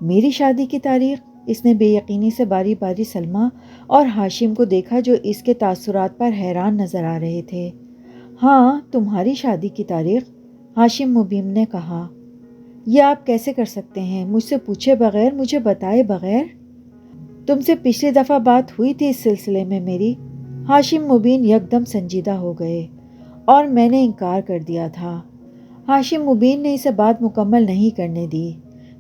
میری شادی کی تاریخ؟ اس نے بے یقینی سے باری باری سلمیٰ اور ہاشم کو دیکھا جو اس کے تاثرات پر حیران نظر آ رہے تھے۔ ہاں، تمہاری شادی کی تاریخ، ہاشم مبین نے کہا۔ یہ آپ کیسے کر سکتے ہیں؟ مجھ سے پوچھے بغیر، مجھے بتائے بغیر؟ تم سے پچھلی دفعہ بات ہوئی تھی اس سلسلے میں میری؟ ہاشم مبین یک دم سنجیدہ ہو گئے۔ اور میں نے انکار کر دیا تھا۔ ہاشم مبین نے اسے بات مکمل نہیں کرنے دی۔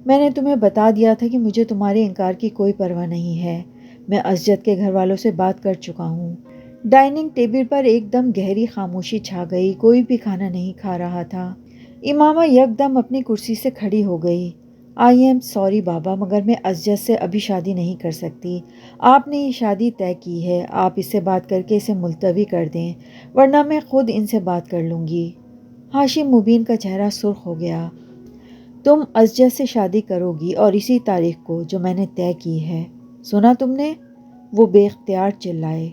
میں نے تمہیں بتا دیا تھا کہ مجھے تمہارے انکار کی کوئی پرواہ نہیں ہے۔ میں ازجد کے گھر والوں سے بات کر چکا ہوں۔ ڈائننگ ٹیبل پر ایک دم گہری خاموشی چھا گئی، کوئی بھی کھانا نہیں کھا رہا تھا۔ امامہ یک دم اپنی کرسی سے کھڑی ہو گئی۔ آئی ایم سوری بابا، مگر میں ازجد سے ابھی شادی نہیں کر سکتی۔ آپ نے یہ شادی طے کی ہے، آپ اس سے بات کر کے اسے ملتوی کر دیں، ورنہ میں خود ان سے بات کر لوں گی۔ ہاشم مبین کا چہرہ سرخ ہو گیا۔ تم ازجد سے شادی کرو گی، اور اسی تاریخ کو جو میں نے طے کی ہے، سنا تم نے؟ وہ بے اختیار چلائے۔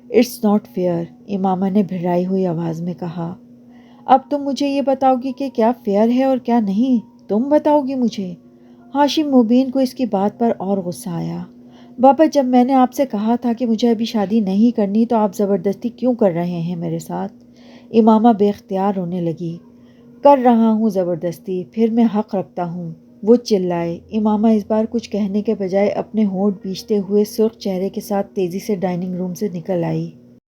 اٹس ناٹ فیئر، امامہ نے بھرائی ہوئی آواز میں کہا۔ اب تم مجھے یہ بتاؤ گی کہ کیا فیئر ہے اور کیا نہیں؟ تم بتاؤ گی مجھے؟ ہاشم مبین کو اس کی بات پر اور غصہ آیا۔ بابا، جب میں نے آپ سے کہا تھا کہ مجھے ابھی شادی نہیں کرنی تو آپ زبردستی کیوں کر رہے ہیں میرے ساتھ؟ امامہ بے اختیار رونے لگی۔ کر رہا ہوں زبردستی، پھر میں حق رکھتا ہوں، وہ چلائے۔ امامہ اس بار کچھ کہنے کے بجائے اپنے ہونٹ بھینچتے ہوئے سرخ چہرے کے ساتھ تیزی سے ڈائننگ روم سے نکل آئی۔